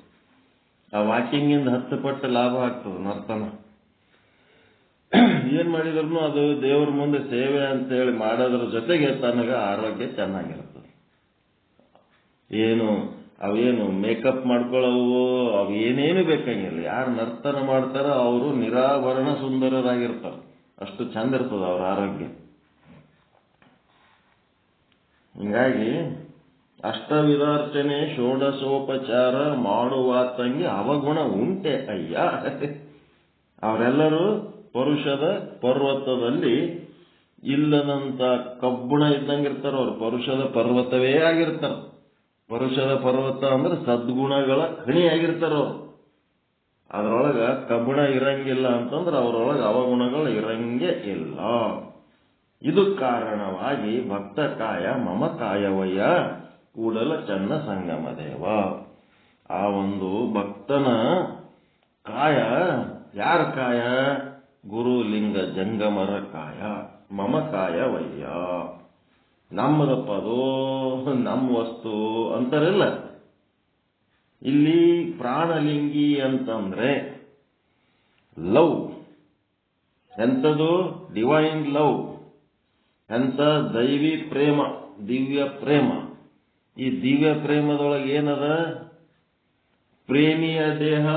ಆ ವಾಕಿಂಗಿಂದ 10 ಪಟ್ಟು ಲಾಭ ಆಗ್ತದೆ ನರ್ತನ. ಏನ್ ಮಾಡಿದ್ರು ಅದು ದೇವ್ರ ಮುಂದೆ ಸೇವೆ ಅಂತೇಳಿ ಮಾಡೋದ್ರ ಜೊತೆಗೆ ತನಗೆ ಆರೋಗ್ಯ ಚೆನ್ನಾಗಿರ್ತದೆ. ಅವೇನು ಮೇಕಪ್ ಮಾಡ್ಕೊಳ್ಳವು ಅವು ಏನೇನು ಬೇಕಾಗಿಲ್ಲ. ಯಾರು ನರ್ತನ ಮಾಡ್ತಾರೋ ಅವರು ನಿರಾಭರಣ ಸುಂದರರಾಗಿರ್ತಾರೆ. ಅಷ್ಟು ಚಂದ ಇರ್ತದೆ ಅವ್ರ ಆರೋಗ್ಯ. ಹಿಂಗಾಗಿ ಅಷ್ಟವಿಧಾರ್ಚನೆ ಷೋಡಶೋಪಚಾರ ಮಾಡುವಾತಂಗೆ ಅವಗುಣ ಉಂಟೆ ಅಯ್ಯ. ಅವರೆಲ್ಲರೂ ಪರುಷದ ಪರ್ವತದಲ್ಲಿ ಇಲ್ಲದಂತ ಕಬ್ಬುಣ ಇದ್ದಂಗಿರ್ತಾರ. ಅವ್ರು ಪರುಷದ ಪರ್ವತವೇ ಆಗಿರ್ತಾರ. ಪರುಷದ ಪರ್ವತ ಅಂದ್ರೆ ಸದ್ಗುಣಗಳ ಖಣಿಯಾಗಿರ್ತಾರ ಅವ್ರು. ಅದ್ರೊಳಗ ಕಬ್ಬುಣ ಇರಂಗಿಲ್ಲ ಅಂತಂದ್ರೆ ಅವರೊಳಗೆ ಅವಗುಣಗಳು ಇರಂಗೇ ಇಲ್ಲ. ಇದು ಕಾರಣವಾಗಿ ಭಕ್ತ ಕಾಯ ಮಮ ಕಾಯವಯ್ಯ ಕೂಡಲ ಚನ್ನ ಸಂಗಮ ದೇವ. ಆ ಒಂದು ಭಕ್ತನ ಕಾಯ ಯಾರ ಕಾಯ? ಗುರುಲಿಂಗ ಜಂಗಮರ ಕಾಯ. ಮಮ ಕಾಯವಯ್ಯ, ನಮ್ಮದಪ್ಪ ಅದು, ನಮ್ಮ ವಸ್ತು ಅಂತಾರಿಲ್ಲ. ಇಲ್ಲಿ ಪ್ರಾಣಲಿಂಗಿ ಅಂತಂದ್ರೆ ಲವ್. ಎಂಥದು? Divine love. ಎಂಥ ದೈವಿ ಪ್ರೇಮ, ದಿವ್ಯ ಪ್ರೇಮ. ಈ ದಿವ್ಯ ಪ್ರೇಮದೊಳಗೆ ಏನದ? ಪ್ರೇಮಿಯ ದೇಹ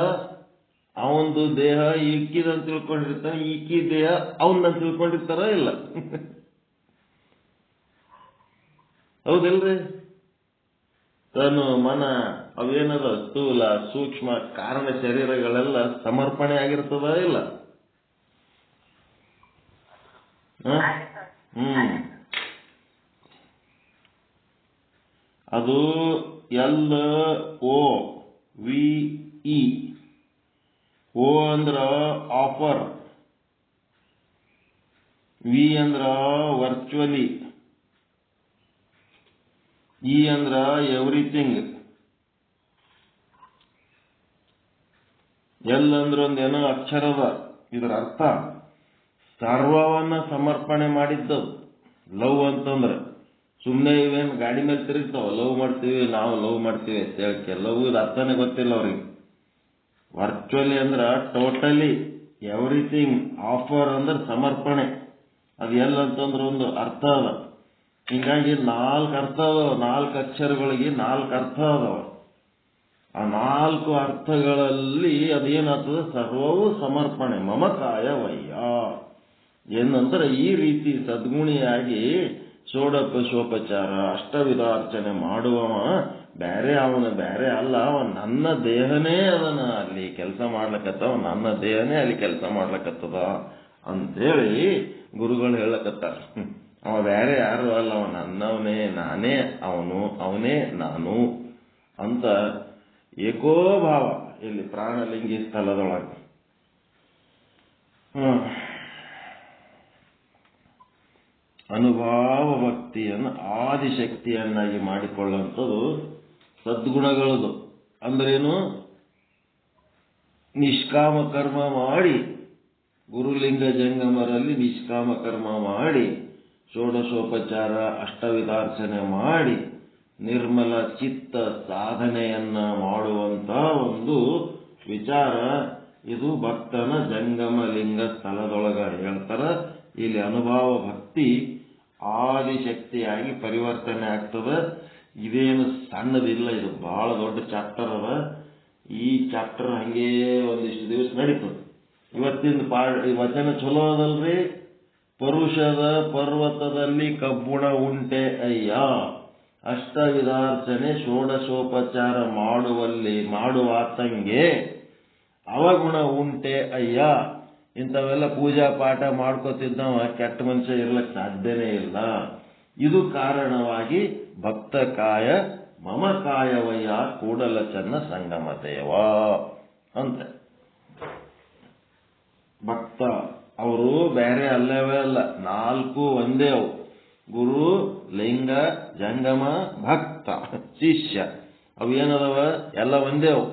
ಅವಂದು ದೇಹ ಈಕಿದಂತ ತಿಳ್ಕೊಂಡಿರ್ತಾನೆ, ಈಕಿ ದೇಹ ಅವನಂತ ತಿಳ್ಕೊಂಡಿರ್ತಾರ ಇಲ್ಲ? ಹೌದಿಲ್ರಿ? ತನು ಮನ ಅವೇನದ ಸ್ಥೂಲ ಸೂಕ್ಷ್ಮ ಕಾರಣ ಶರೀರಗಳೆಲ್ಲ ಸಮರ್ಪಣೆ ಆಗಿರ್ತದ ಇಲ್ಲ? ಅದು LOVE. ಓ ಅಂದ್ರ ಆಫರ್, ವಿ ಅಂದ್ರ ವರ್ಚುವಲಿ, ಇ ಅಂದ್ರ ಎವ್ರಿಥಿಂಗ್, ಎಲ್ ಅಂದ್ರ ಒಂದೇನೋ ಅಕ್ಷರದ. ಇದರ ಅರ್ಥ ಸರ್ವವನ್ನ ಸಮರ್ಪಣೆ ಮಾಡಿದ್ದದು ಲವ್ ಅಂತಂದ್ರೆ. ಸುಮ್ಮನೆ ಇವೇನು ಗಾಡಿ ಮೇಲೆ ತಿರುಗ್ತಾವ, ಲವ್ ಮಾಡ್ತೀವಿ ನಾವು ಲವ್ ಮಾಡ್ತೀವಿ ಅಂತ ಹೇಳಕ್ಕೆ. ಲವ್ ಇದು ಅರ್ಥನೇ ಗೊತ್ತಿಲ್ಲ ಅವ್ರಿಗೆ. ವರ್ಚುವಲಿ ಅಂದ್ರ ಟೋಟಲಿ ಎವ್ರಿಥಿಂಗ್, ಆಫರ್ ಅಂದ್ರೆ ಸಮರ್ಪಣೆ. ಅದು ಎಲ್ಲಂತಂದ್ರೆ ಒಂದು ಅರ್ಥ ಅದ. ಹೀಗಾಗಿ 4 ಅರ್ಥ ಅದಾವ. 4 ಅಕ್ಷರಗಳಿಗೆ 4 ಅರ್ಥ ಅದಾವ. ಆ 4 ಅರ್ಥಗಳಲ್ಲಿ ಅದೇನಾಗ್ತದೆ? ಸರ್ವವು ಸಮರ್ಪಣೆ. ಮಮ ಕಾಯವಯ್ಯ ಏನಂದ್ರೆ ಈ ರೀತಿ ಸದ್ಗುಣಿಯಾಗಿ ಷೋಡಶೋಪಚಾರ ಅಷ್ಟವಿಧಾರ್ಚನೆ ಮಾಡುವವ ಅವನ ಬೇರೆ ಅಲ್ಲ, ಅವ ನನ್ನ ದೇಹನೇ ಅದನ್ನ ಅಲ್ಲಿ ಕೆಲಸ ಮಾಡ್ಲಕತ್ತವ, ನನ್ನ ದೇಹನೇ ಅಲ್ಲಿ ಕೆಲಸ ಮಾಡ್ಲಕತ್ತದ ಅಂತೇಳಿ ಗುರುಗಳು ಹೇಳಕತ್ತಾರ. ಅವ ಬೇರೆ ಯಾರು ಅಲ್ಲ, ಅವ ನನ್ನವನೇ, ನಾನೇ ಅವನು, ಅವನೇ ನಾನು ಅಂತ ಏಕೋಭಾವ ಇಲ್ಲಿ ಪ್ರಾಣಲಿಂಗಿ ಸ್ಥಳದೊಳಗೆ. ಅನುಭಾವ ಭಕ್ತಿಯನ್ನು ಆದಿಶಕ್ತಿಯನ್ನಾಗಿ ಮಾಡಿಕೊಳ್ಳುವಂಥದ್ದು ಸದ್ಗುಣಗಳದು. ಅಂದ್ರೇನು? ನಿಷ್ಕಾಮ ಕರ್ಮ ಮಾಡಿ, ಗುರುಲಿಂಗ ಜಂಗಮರಲ್ಲಿ ನಿಷ್ಕಾಮ ಕರ್ಮ ಮಾಡಿ, ಷೋಡಶೋಪಚಾರ ಅಷ್ಟವಿಧಾರ್ಚನೆ ಮಾಡಿ, ನಿರ್ಮಲ ಚಿತ್ತ ಸಾಧನೆಯನ್ನ ಮಾಡುವಂತ ಒಂದು ವಿಚಾರ ಇದು ಭಕ್ತನ ಜಂಗಮ ಲಿಂಗ ಸ್ಥಳದೊಳಗ ಹೇಳ್ತಾರ. ಇಲ್ಲಿ ಅನುಭವ ಭಕ್ತಿ ಆದಿಶಕ್ತಿಯಾಗಿ ಪರಿವರ್ತನೆ ಆಗ್ತದೆ. ಇದೇನು ಸಣ್ಣದಿಲ್ಲ, ಇದು ಬಹಳ ದೊಡ್ಡ ಚಾಪ್ಟರ್ ಅದ. ಈ ಚಾಪ್ಟರ್ ಹಂಗೇ ಒಂದಿಷ್ಟು ದಿವಸ ನಡೀತದೆ. ಇವತ್ತಿನ ವಚನ ಚಲೋ ಅದಲ್ರಿ. ಪರುಷದ ಪರ್ವತದಲ್ಲಿ ಕಬ್ಬುಣ ಉಂಟೆ ಅಯ್ಯ, ಅಷ್ಟವಿಧಾರ್ಚನೆ ಷೋಡಶೋಪಚಾರ ಮಾಡುವಾತಂಗೆ ಅವಗುಣ ಉಂಟೆ ಅಯ್ಯ. ಇಂಥವೆಲ್ಲ ಪೂಜಾ ಪಾಠ ಮಾಡ್ಕೋತಿದ್ದವ ಕೆಟ್ಟ ಮನುಷ್ಯ ಇರ್ಲಕ್ಕೆ ಸಾಧ್ಯನೇ ಇಲ್ಲ. ಇದು ಕಾರಣವಾಗಿ ಭಕ್ತ ಕಾಯ ಮಮ ಕಾಯವಯ್ಯ ಕೂಡಲ ಚನ್ನ ಸಂಗಮ ದೇವ ಅಂತ. ಭಕ್ತ ಅವರು ಬೇರೆ ಅಲ್ಲವೇ ಅಲ್ಲ, ನಾಲ್ಕು ಒಂದೇ ಅವು. ಗುರು, ಲಿಂಗ, ಜಂಗಮ, ಭಕ್ತ, ಶಿಷ್ಯ. ಅವೇನದವ? ಎಲ್ಲ ಒಂದೇ ಅವು.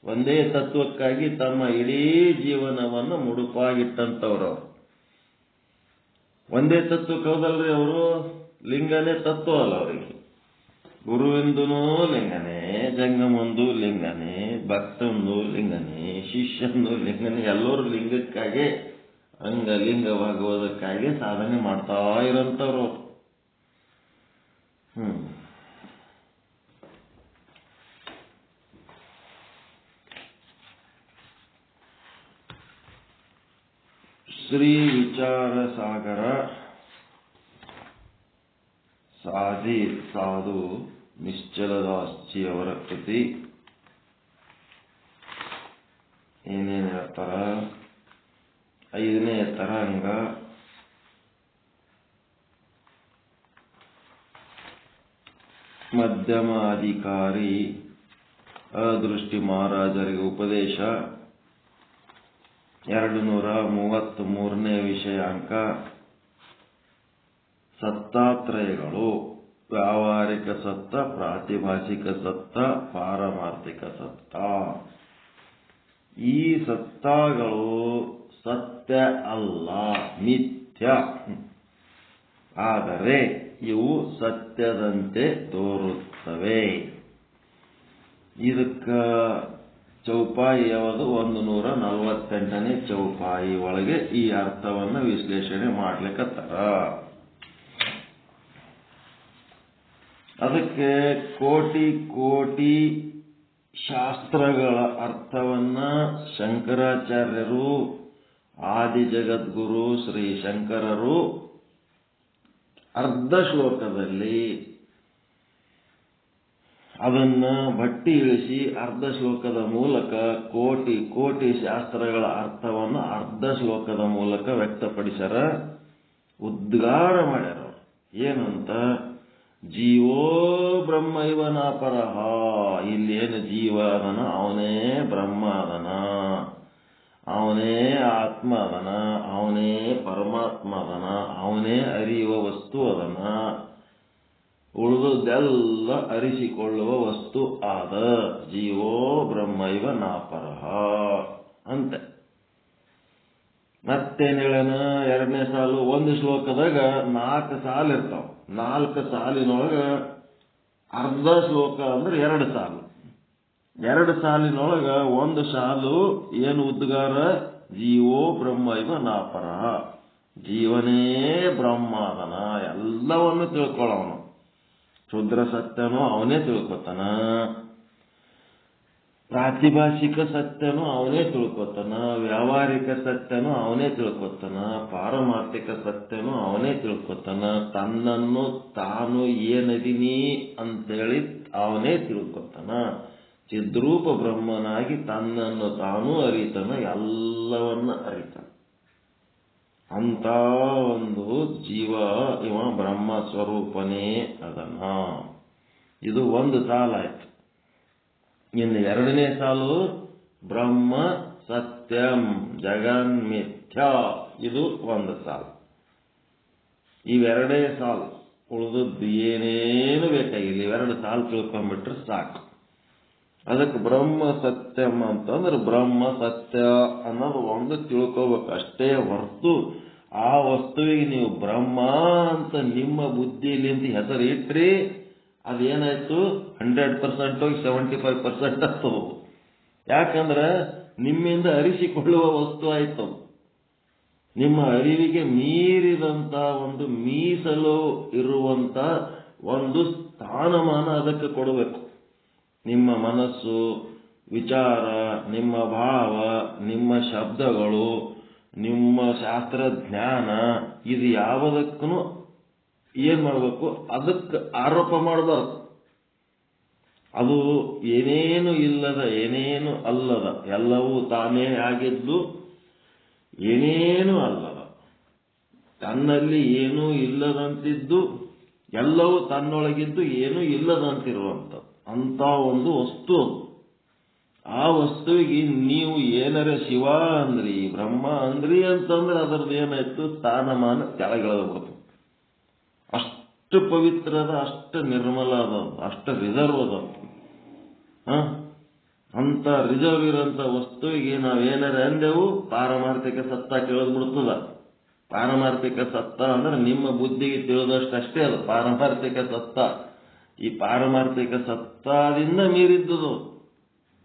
ಒಂದೇ ತತ್ವಕ್ಕಾಗಿ ತಮ್ಮ ಇಡೀ ಜೀವನವನ್ನು ಮುಡುಪಾಗಿಟ್ಟಂತವ್ರು. ಒಂದೇ ತತ್ವಕ್ಕೆ ಹೌದಲ್ರಿ ಅವರು. ಲಿಂಗನೇ ತತ್ವ ಅಲ್ಲ ಅವರಿಗೆ. ಗುರುವಿಂದನೂ ಲಿಂಗನೇ, ಜಂಗಮಂದು ಲಿಂಗನೇ, ಭಕ್ತಂದು ಲಿಂಗನೇ, ಶಿಷ್ಯಂದು ಲಿಂಗನೇ. ಎಲ್ಲರೂ ಲಿಂಗಕ್ಕಾಗಿ ಅಂಗಲಿಂಗವಾಗುವುದಕ್ಕಾಗಿ ಸಾಧನೆ ಮಾಡ್ತಾ ಇರೋಂಥವ್ರು. ಶ್ರೀ ವಿಚಾರ ಸಾಗರ ಸಾಧಿ ಸಾಧು ನಿಶ್ಚಲದಾಸ್ಜಿಯವರ ಕೃತಿ. ಏನೇನು ಹೇಳ್ತಾರ? 5ನೇ ತರಂಗ, ಮಧ್ಯಮ ಅಧಿಕಾರಿ, ಅದೃಷ್ಟಿ ಮಹಾರಾಜರಿಗೆ ಉಪದೇಶ, 233ನೇ ವಿಷಯಾಂಕ, ಸತ್ತಾತ್ರಯಗಳು, ವ್ಯಾವಹಾರಿಕ ಸತ್ತ, ಪ್ರಾತಿಭಾಸಿಕ ಸತ್ತ, ಪಾರಮಾರ್ಥಿಕ ಸತ್ತ. ಈ ಸತ್ತಗಳು ಸತ್ಯ ಅಲ್ಲ, ಮಿಥ್ಯ. ಆದರೆ ಇವು ಸತ್ಯದಂತೆ ತೋರುತ್ತವೆ. ಇದಕ್ಕ ಚೌಪಾಯಿ ಯಾವುದು? 148ನೇ ಚೌಪಾಯಿ ಒಳಗೆ ಈ ಅರ್ಥವನ್ನು ವಿಶ್ಲೇಷಣೆ ಮಾಡ್ಲಿಕ್ಕತ್ತಾರ. ಅದಕ್ಕೆ ಕೋಟಿ ಕೋಟಿ ಶಾಸ್ತ್ರಗಳ ಅರ್ಥವನ್ನ ಶಂಕರಾಚಾರ್ಯರು, ಆದಿ ಜಗದ್ಗುರು ಶ್ರೀ ಶಂಕರರು ಅರ್ಧ ಶ್ಲೋಕದಲ್ಲಿ ಅದನ್ನ ಬಟ್ಟಿ ಇಳಿಸಿ ಅರ್ಧ ಶ್ಲೋಕದ ಮೂಲಕ ಕೋಟಿ ಕೋಟಿ ಶಾಸ್ತ್ರಗಳ ಅರ್ಥವನ್ನು ಅರ್ಧ ಶ್ಲೋಕದ ಮೂಲಕ ವ್ಯಕ್ತಪಡಿಸ್ಯಾರ, ಉದ್ಗಾರ ಮಾಡ್ಯಾರ. ಏನಂತ? ಜೀವೋ ಬ್ರಹ್ಮ ಇವನಾಪರಹ. ಇಲ್ಲೇನು ಜೀವ ಅದನ, ಅವನೇ ಬ್ರಹ್ಮ ಅದನ, ಅವನೇ ಆತ್ಮ ಅದನ, ಅವನೇ ಪರಮಾತ್ಮ ಅದನ, ಅವನೇ ಅರಿಯುವ ವಸ್ತು ಅದನ, ಉಳಿದುದೆಲ್ಲ ಅರಿಸಿಕೊಳ್ಳುವ ವಸ್ತು ಆದ. ಜೀವೋ ಬ್ರಹ್ಮ ಇವನಾಪರಹ ಅಂತ. ಮತ್ತೇನು ಹೇಳನ? 2ನೇ ಸಾಲು. ಒಂದು ಶ್ಲೋಕದಾಗ 4 ಸಾಲು ಇರ್ತಾವ. 4 ಸಾಲಿನೊಳಗ ಅರ್ಧ ಶ್ಲೋಕ ಅಂದ್ರೆ 2 ಸಾಲು. 2 ಸಾಲಿನೊಳಗ ಒಂದು ಸಾಲು ಏನು ಉದ್ಗಾರ? ಜೀವೋ ಬ್ರಹ್ಮ ಇವನಾಪರಹ. ಜೀವನೇ ಬ್ರಹ್ಮ ಅದನ, ಎಲ್ಲವನ್ನು ತಿಳ್ಕೊಳ್ಳವನು. ಶುದ್ರ ಸತ್ಯನೂ ಅವನೇ ತಿಳ್ಕೊತಾನ, ಪ್ರಾತಿಭಾಷಿಕ ಸತ್ಯನೂ ಅವನೇ ತಿಳ್ಕೊತಾನ, ವ್ಯಾವಹಾರಿಕ ಸತ್ಯನೂ ಅವನೇ ತಿಳ್ಕೊತಾನ, ಪಾರಮಾರ್ಥಿಕ ಸತ್ಯನೂ ಅವನೇ ತಿಳ್ಕೊತಾನ, ತನ್ನನ್ನು ತಾನು ಏನದೀನಿ ಅಂತೇಳಿ ಅವನೇ ತಿಳ್ಕೊತಾನ. ಚಿದ್ರೂಪ ಬ್ರಹ್ಮನಾಗಿ ತನ್ನನ್ನು ತಾನು ಅರಿತಾನ, ಎಲ್ಲವನ್ನ ಅರಿತಾನ. ಅಂತ ಒಂದು ಜೀವ ಇವ ಬ್ರಹ್ಮ ಸ್ವರೂಪನೇ ಅದನ. ಇದು ಒಂದು ಸಾಲಾಯ್ತು. ಇನ್ನು ಎರಡನೇ ಸಾಲು ಬ್ರಹ್ಮ ಸತ್ಯಂ ಜಗನ್ಮಿಥ್ಯ, ಇದು ಒಂದು ಸಾಲು. ಇವೆರಡೇ ಸಾಲು, ಉಳಿದದ್ದು ಏನೇನು ಬೇಕಾಗಿಲ್ಲ. ಇವೆರಡು ಸಾಲು ತಿಳ್ಕೊಂಡ್ಬಿಟ್ರೆ ಸಾಕು. ಅದಕ್ಕೆ ಬ್ರಹ್ಮ ಸತ್ಯಂ ಅಂತಂದ್ರೆ ಬ್ರಹ್ಮ ಸತ್ಯ ಅನ್ನೋದು ಒಂದು ತಿಳ್ಕೋಬೇಕು ಅಷ್ಟೇ ಹೊರತು ಆ ವಸ್ತುವಿಗೆ ನೀವು ಬ್ರಹ್ಮ ಅಂತ ನಿಮ್ಮ ಬುದ್ಧಿಲಿಂದ ಹೆಸರು ಇಟ್ರಿ ಅದೇನಾಯ್ತು 100% ಹೋಗಿ 75% ಆಗ್ತವು. ಯಾಕಂದ್ರೆ ನಿಮ್ಮಿಂದ ಅರಿಸಿಕೊಳ್ಳುವ ವಸ್ತು ಆಯ್ತು. ನಿಮ್ಮ ಅರಿವಿಗೆ ಮೀರಿದಂತ ಒಂದು ಮೀಸಲು ಇರುವಂತ ಒಂದು ಸ್ಥಾನಮಾನ ಅದಕ್ಕೆ ಕೊಡಬೇಕು. ನಿಮ್ಮ ಮನಸ್ಸು, ವಿಚಾರ, ನಿಮ್ಮ ಭಾವ, ನಿಮ್ಮ ಶಬ್ದಗಳು, ನಿಮ್ಮ ಶಾಸ್ತ್ರಜ್ಞಾನ, ಇದು ಯಾವುದಕ್ಕೂ ಏನ್ ಮಾಡಬೇಕು, ಅದಕ್ಕೆ ಆರೋಪ ಮಾಡಬಾರ್ದು. ಅದು ಏನೇನು ಇಲ್ಲದ, ಏನೇನು ಅಲ್ಲದ, ಎಲ್ಲವೂ ತಾನೇ ಆಗಿದ್ದು ಏನೇನು ಅಲ್ಲದ, ತನ್ನಲ್ಲಿ ಏನೂ ಇಲ್ಲದಂತಿದ್ದು ಎಲ್ಲವೂ ತನ್ನೊಳಗಿದ್ದು ಏನೂ ಇಲ್ಲದಂತಿರುವಂಥದ್ದು ಅಂತ ಒಂದು ವಸ್ತು. ಆ ವಸ್ತುವಿಗೆ ನೀವು ಏನರ ಶಿವ ಅಂದ್ರಿ, ಬ್ರಹ್ಮ ಅಂದ್ರಿ ಅಂತಂದ್ರೆ ಅದರದ್ದು ಏನಾಯ್ತು, ಸ್ಥಾನಮಾನ ಕೆಳಗಿಳಿದ್ಬಿಡ್ತು. ಅಷ್ಟು ಪವಿತ್ರ ಅದ, ಅಷ್ಟು ನಿರ್ಮಲ ಅದ, ಅಷ್ಟು ರಿಸರ್ವ್ ಅದ. ಅಂತ ರಿಸರ್ವ್ ಇರೋಂಥ ವಸ್ತುವಿಗೆ ನಾವೇನಾರ ಅಂದೆವು ಪಾರಮಾರ್ಥಿಕ ಸತ್ತ ತಿಳಿದ್ಬಿಡ್ತದ. ಪಾರಮಾರ್ಥಿಕ ಸತ್ತ ಅಂದ್ರೆ ನಿಮ್ಮ ಬುದ್ಧಿಗೆ ತಿಳಿದಷ್ಟು ಅಷ್ಟೇ ಅದು ಪಾರಮಾರ್ಥಿಕ ಸತ್ತ. ಈ ಪಾರಮಾರ್ಥಿಕ ಸತ್ತದಿಂದ ಮೀರಿದ್ದುದು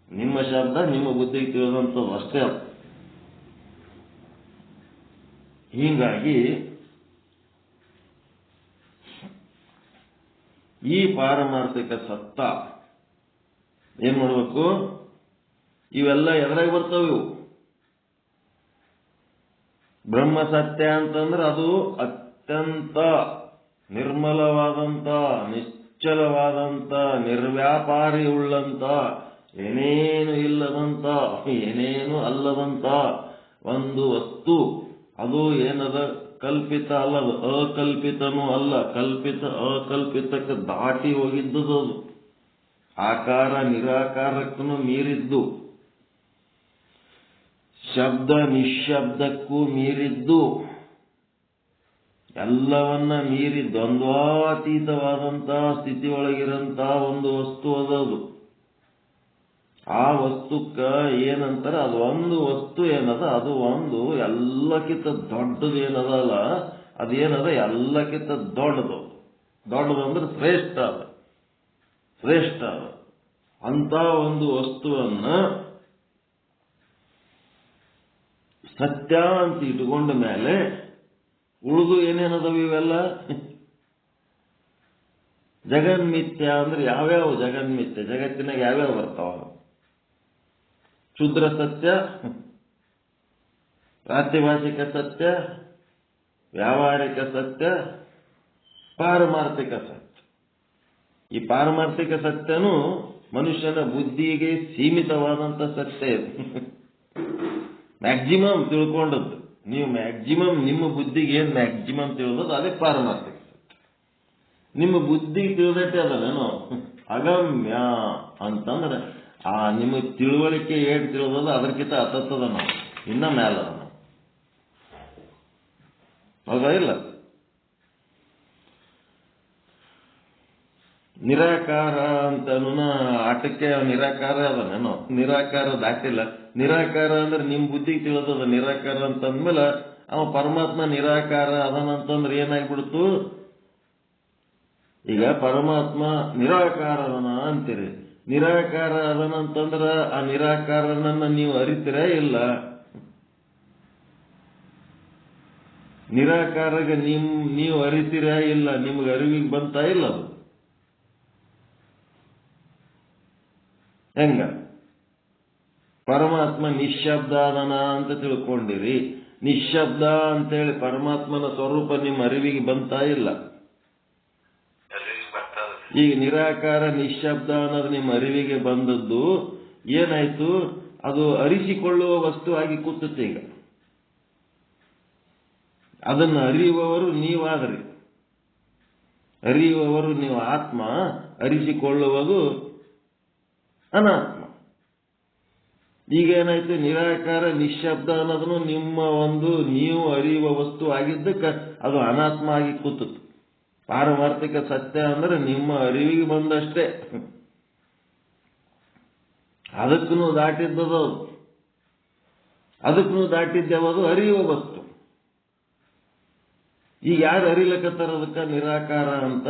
ನಿಮ್ಮ ಶಬ್ದ ನಿಮ್ಮ ಬುದ್ಧಿಗೆ ತಿಳಿದಂಥದ್ದು ಅಷ್ಟೇ ಅದು. ಹೀಗಾಗಿ ಈ ಪಾರಮಾರ್ಥಿಕ ಸತ್ತ ಏನ್ ಮಾಡಬೇಕು, ಇವೆಲ್ಲ ಎದುರಾಗಿ ಬರ್ತಾವ. ಇವು ಬ್ರಹ್ಮ ಸತ್ಯ ಅಂತಂದ್ರೆ ಅದು ಅತ್ಯಂತ ನಿರ್ಮಲವಾದಂತ, ನಿಶ್ಚಲವಾದಂತ, ನಿರ್ವ್ಯಾಪಾರಿ ಉಳ್ಳಂತ, ಏನೇನು ಇಲ್ಲದಂತ, ಏನೇನು ಅಲ್ಲದಂತ ಒಂದು ವಸ್ತು. ಅದು ಏನದ, ಕಲ್ಪಿತ ಅಲ್ಲದು, ಅಕಲ್ಪಿತನೂ ಅಲ್ಲ, ಕಲ್ಪಿತ ಅಕಲ್ಪಿತಕ್ಕೆ ದಾಟಿ ಹೋಗಿದ್ದುದು. ಅದು ಆಕಾರ ನಿರಾಕಾರಕ್ಕೂ ಮೀರಿದ್ದು, ಶಬ್ದ ನಿಶ್ಶಬ್ದಕ್ಕೂ ಮೀರಿದ್ದು, ಎಲ್ಲವನ್ನ ಮೀರಿ ದ್ವಂದ್ವಾತೀತವಾದಂತಹ ಸ್ಥಿತಿಯೊಳಗಿರಂತಹ ಒಂದು ವಸ್ತು ಅದದು. ಆ ವಸ್ತುಕ್ಕ ಏನಂತಾರ, ಅದು ಒಂದು ವಸ್ತು ಏನದ, ಅದು ಒಂದು ಎಲ್ಲಕ್ಕಿಂತ ದೊಡ್ಡದು ಏನದಲ್ಲ, ಅದೇನದ ಎಲ್ಲಕ್ಕಿಂತ ದೊಡ್ಡದು. ದೊಡ್ಡದು ಅಂದ್ರೆ ಶ್ರೇಷ್ಠ ಅದ, ಶ್ರೇಷ್ಠ ಅದ. ಅಂತ ಒಂದು ವಸ್ತುವನ್ನ ಸತ್ಯ ಅಂತ ಇಟ್ಕೊಂಡ ಮೇಲೆ ಉಳಿದು ಏನೇನದವು ಇವೆಲ್ಲ ಜಗನ್ಮಿಥ್ಯ. ಅಂದ್ರೆ ಯಾವ್ಯಾವ ಜಗನ್ಮಿಥ್ಯ, ಜಗತ್ತಿನಾಗ ಯಾವ್ಯಾವ ಬರ್ತಾವ? ಶುದ್ರ ಸತ್ಯ, ಪ್ರಾತಿಭಾಷಿಕ ಸತ್ಯ, ವ್ಯಾವಹಾರಿಕ ಸತ್ಯ, ಪಾರಮಾರ್ಥಿಕ ಸತ್ಯ. ಈ ಪಾರಮಾರ್ಥಿಕ ಸತ್ಯನೂ ಮನುಷ್ಯನ ಬುದ್ಧಿಗೆ ಸೀಮಿತವಾದಂತ ಸತ್ಯ ಇದು. ಮ್ಯಾಕ್ಸಿಮಮ್ ತಿಳ್ಕೊಂಡದ್ದು ನೀವು, ಮ್ಯಾಕ್ಸಿಮಮ್ ನಿಮ್ಮ ಬುದ್ಧಿಗೆ ಏನ್ ಮ್ಯಾಕ್ಸಿಮಮ್ ತಿಳಿದದ್ದು ಅದೇ ಪಾರಮಾರ್ಥಿಕ ಸತ್ಯ. ನಿಮ್ಮ ಬುದ್ಧಿಗೆ ತಿಳಿದಟ್ಟೆ ಅದನೇನೋ ಅಗಮ್ಯ ಅಂತಂದ್ರೆ ಆ ನಿಮ್ಮ ತಿಳುವಳಿಕೆ ಏನ್ ತಿಳಿದದ ಅದಕ್ಕಿಂತ ಹತ್ತದ ನಾವು, ಇನ್ನ ಮ್ಯಾಲ ನಾವು. ಹೌದಾ ಇಲ್ಲ? ನಿರಾಕಾರ ಅಂತ ಆಟಕ್ಕೆ ನಿರಾಕಾರ ಅದನೇನೋ, ನಿರಾಕಾರ ದಾಟಿಲ್ಲ. ನಿರಾಕಾರ ಅಂದ್ರೆ ನಿಮ್ ಬುದ್ಧಿಗೆ ತಿಳಿದದ ನಿರಾಕಾರ ಅಂತಂದ್ಮೇಲೆ ಅವ ಪರಮಾತ್ಮ ನಿರಾಕಾರ ಅದನಂತಂದ್ರೆ ಏನಾಗ್ಬಿಡ್ತು, ಈಗ ಪರಮಾತ್ಮ ನಿರಾಕಾರ ಅದನ ಅಂತೀರಿ. ನಿರಾಕಾರ ಅದನಂತಂದ್ರ ಆ ನಿರಾಕಾರನನ್ನ ನೀವು ಅರಿತೀರ ಇಲ್ಲ? ನಿರಾಕಾರಗೆ ನೀವು ಅರಿತೀರ ಇಲ್ಲ? ನಿಮ್ಗೆ ಅರಿವಿಗೆ ಬಂತ ಇಲ್ಲ? ಅದು ಹೆಂಗ? ಪರಮಾತ್ಮ ನಿಶ್ಶಬ್ದ ಅದನ ಅಂತ ತಿಳ್ಕೊಂಡಿರಿ. ನಿಶ್ಶಬ್ದ ಅಂತೇಳಿ ಪರಮಾತ್ಮನ ಸ್ವರೂಪ ನಿಮ್ಮ ಅರಿವಿಗೆ ಬಂತ ಇಲ್ಲ? ಈಗ ನಿರಾಕಾರ ನಿಶ್ಶಬ್ದ ಅನ್ನೋದು ನಿಮ್ಮ ಅರಿವಿಗೆ ಬಂದದ್ದು ಏನಾಯ್ತು, ಅದು ಅರಿಸಿಕೊಳ್ಳುವ ವಸ್ತು ಆಗಿ ಕೂತುತ್ತೆ. ಈಗ ಅದನ್ನು ಅರಿಯುವವರು ನೀವಾದ್ರಿ. ಅರಿಯುವವರು ನೀವು ಆತ್ಮ, ಅರಿಸಿಕೊಳ್ಳುವುದು ಅನಾತ್ಮ. ಈಗೇನಾಯ್ತು, ನಿರಾಕಾರ ನಿಶ್ಶಬ್ದ ಅನ್ನೋದನ್ನು ನಿಮ್ಮ ಒಂದು ನೀವು ಅರಿಯುವ ವಸ್ತು ಆಗಿದ್ದಕ್ಕೆ ಅದು ಅನಾತ್ಮ ಆಗಿ ಕೂತತ್ತು. ಪಾರಮಾರ್ಥಿಕ ಸತ್ಯ ಅಂದ್ರೆ ನಿಮ್ಮ ಅರಿವಿಗೆ ಬಂದಷ್ಟೇ, ಅದಕ್ಕೂ ದಾಟಿದ್ದದು, ಅದಕ್ಕೂ ದಾಟಿದ್ದೇವದು ಅರಿಯುವ ವಸ್ತು. ಈಗ ಯಾರು ಅರಿಲಕತ್ತಾರ ಅದಕ್ಕೆ ನಿರಾಕಾರ ಅಂತ?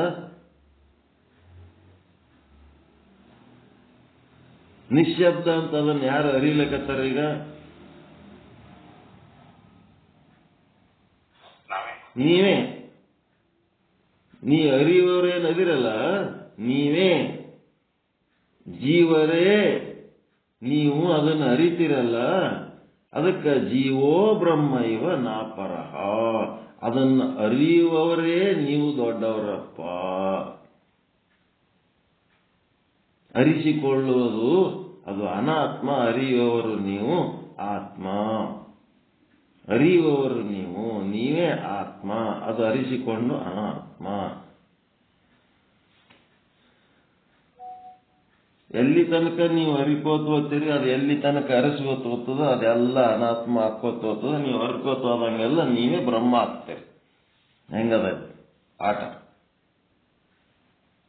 ನಿಶ್ಶಬ್ದ ಅಂತ ಅದನ್ನು ಯಾರು ಅರಿಲಕತ್ತಾರ? ಈಗ ನೀವೇ. ನೀ ಅರಿಯುವವರೇನು ಅದಿರಲ್ಲ, ನೀವೇ ಜೀವರೇ, ನೀವು ಅದನ್ನು ಅರಿತಿರಲ್ಲ. ಅದಕ್ಕೆ ಜೀವೋ ಬ್ರಹ್ಮ ಇವ ನಾಪರಹ. ಅದನ್ನು ಅರಿಯುವವರೇ ನೀವು ದೊಡ್ಡವರಪ್ಪ. ಅರಿಸಿಕೊಳ್ಳುವುದು ಅದು ಅನಾತ್ಮ, ಅರಿಯುವವರು ನೀವು ಆತ್ಮ. ಅರಿಯುವವರು ನೀವು, ನೀವೇ ಆತ್ಮ, ಅದು ಅರಿಸಿಕೊಂಡು ಅನಾತ್ಮ. ಎಲ್ಲಿ ತನಕ ನೀವು ಅರಿಕೋತ ಹೋಗ್ತೀರಿ, ಅದು ಎಲ್ಲಿ ತನಕ ಅರಸ್ಕೋತ ಹೋಗ್ತದೋ ಅದೆಲ್ಲ ಅನಾತ್ಮ ಹಾಕೋತ ಹೋಗ್ತದ. ನೀವು ಅರ್ಕೋತ ಹೋದಂಗೆಲ್ಲ ನೀವೇ ಬ್ರಹ್ಮ ಆಗ್ತೀರಿ. ಹೆಂಗದ ಆಟ?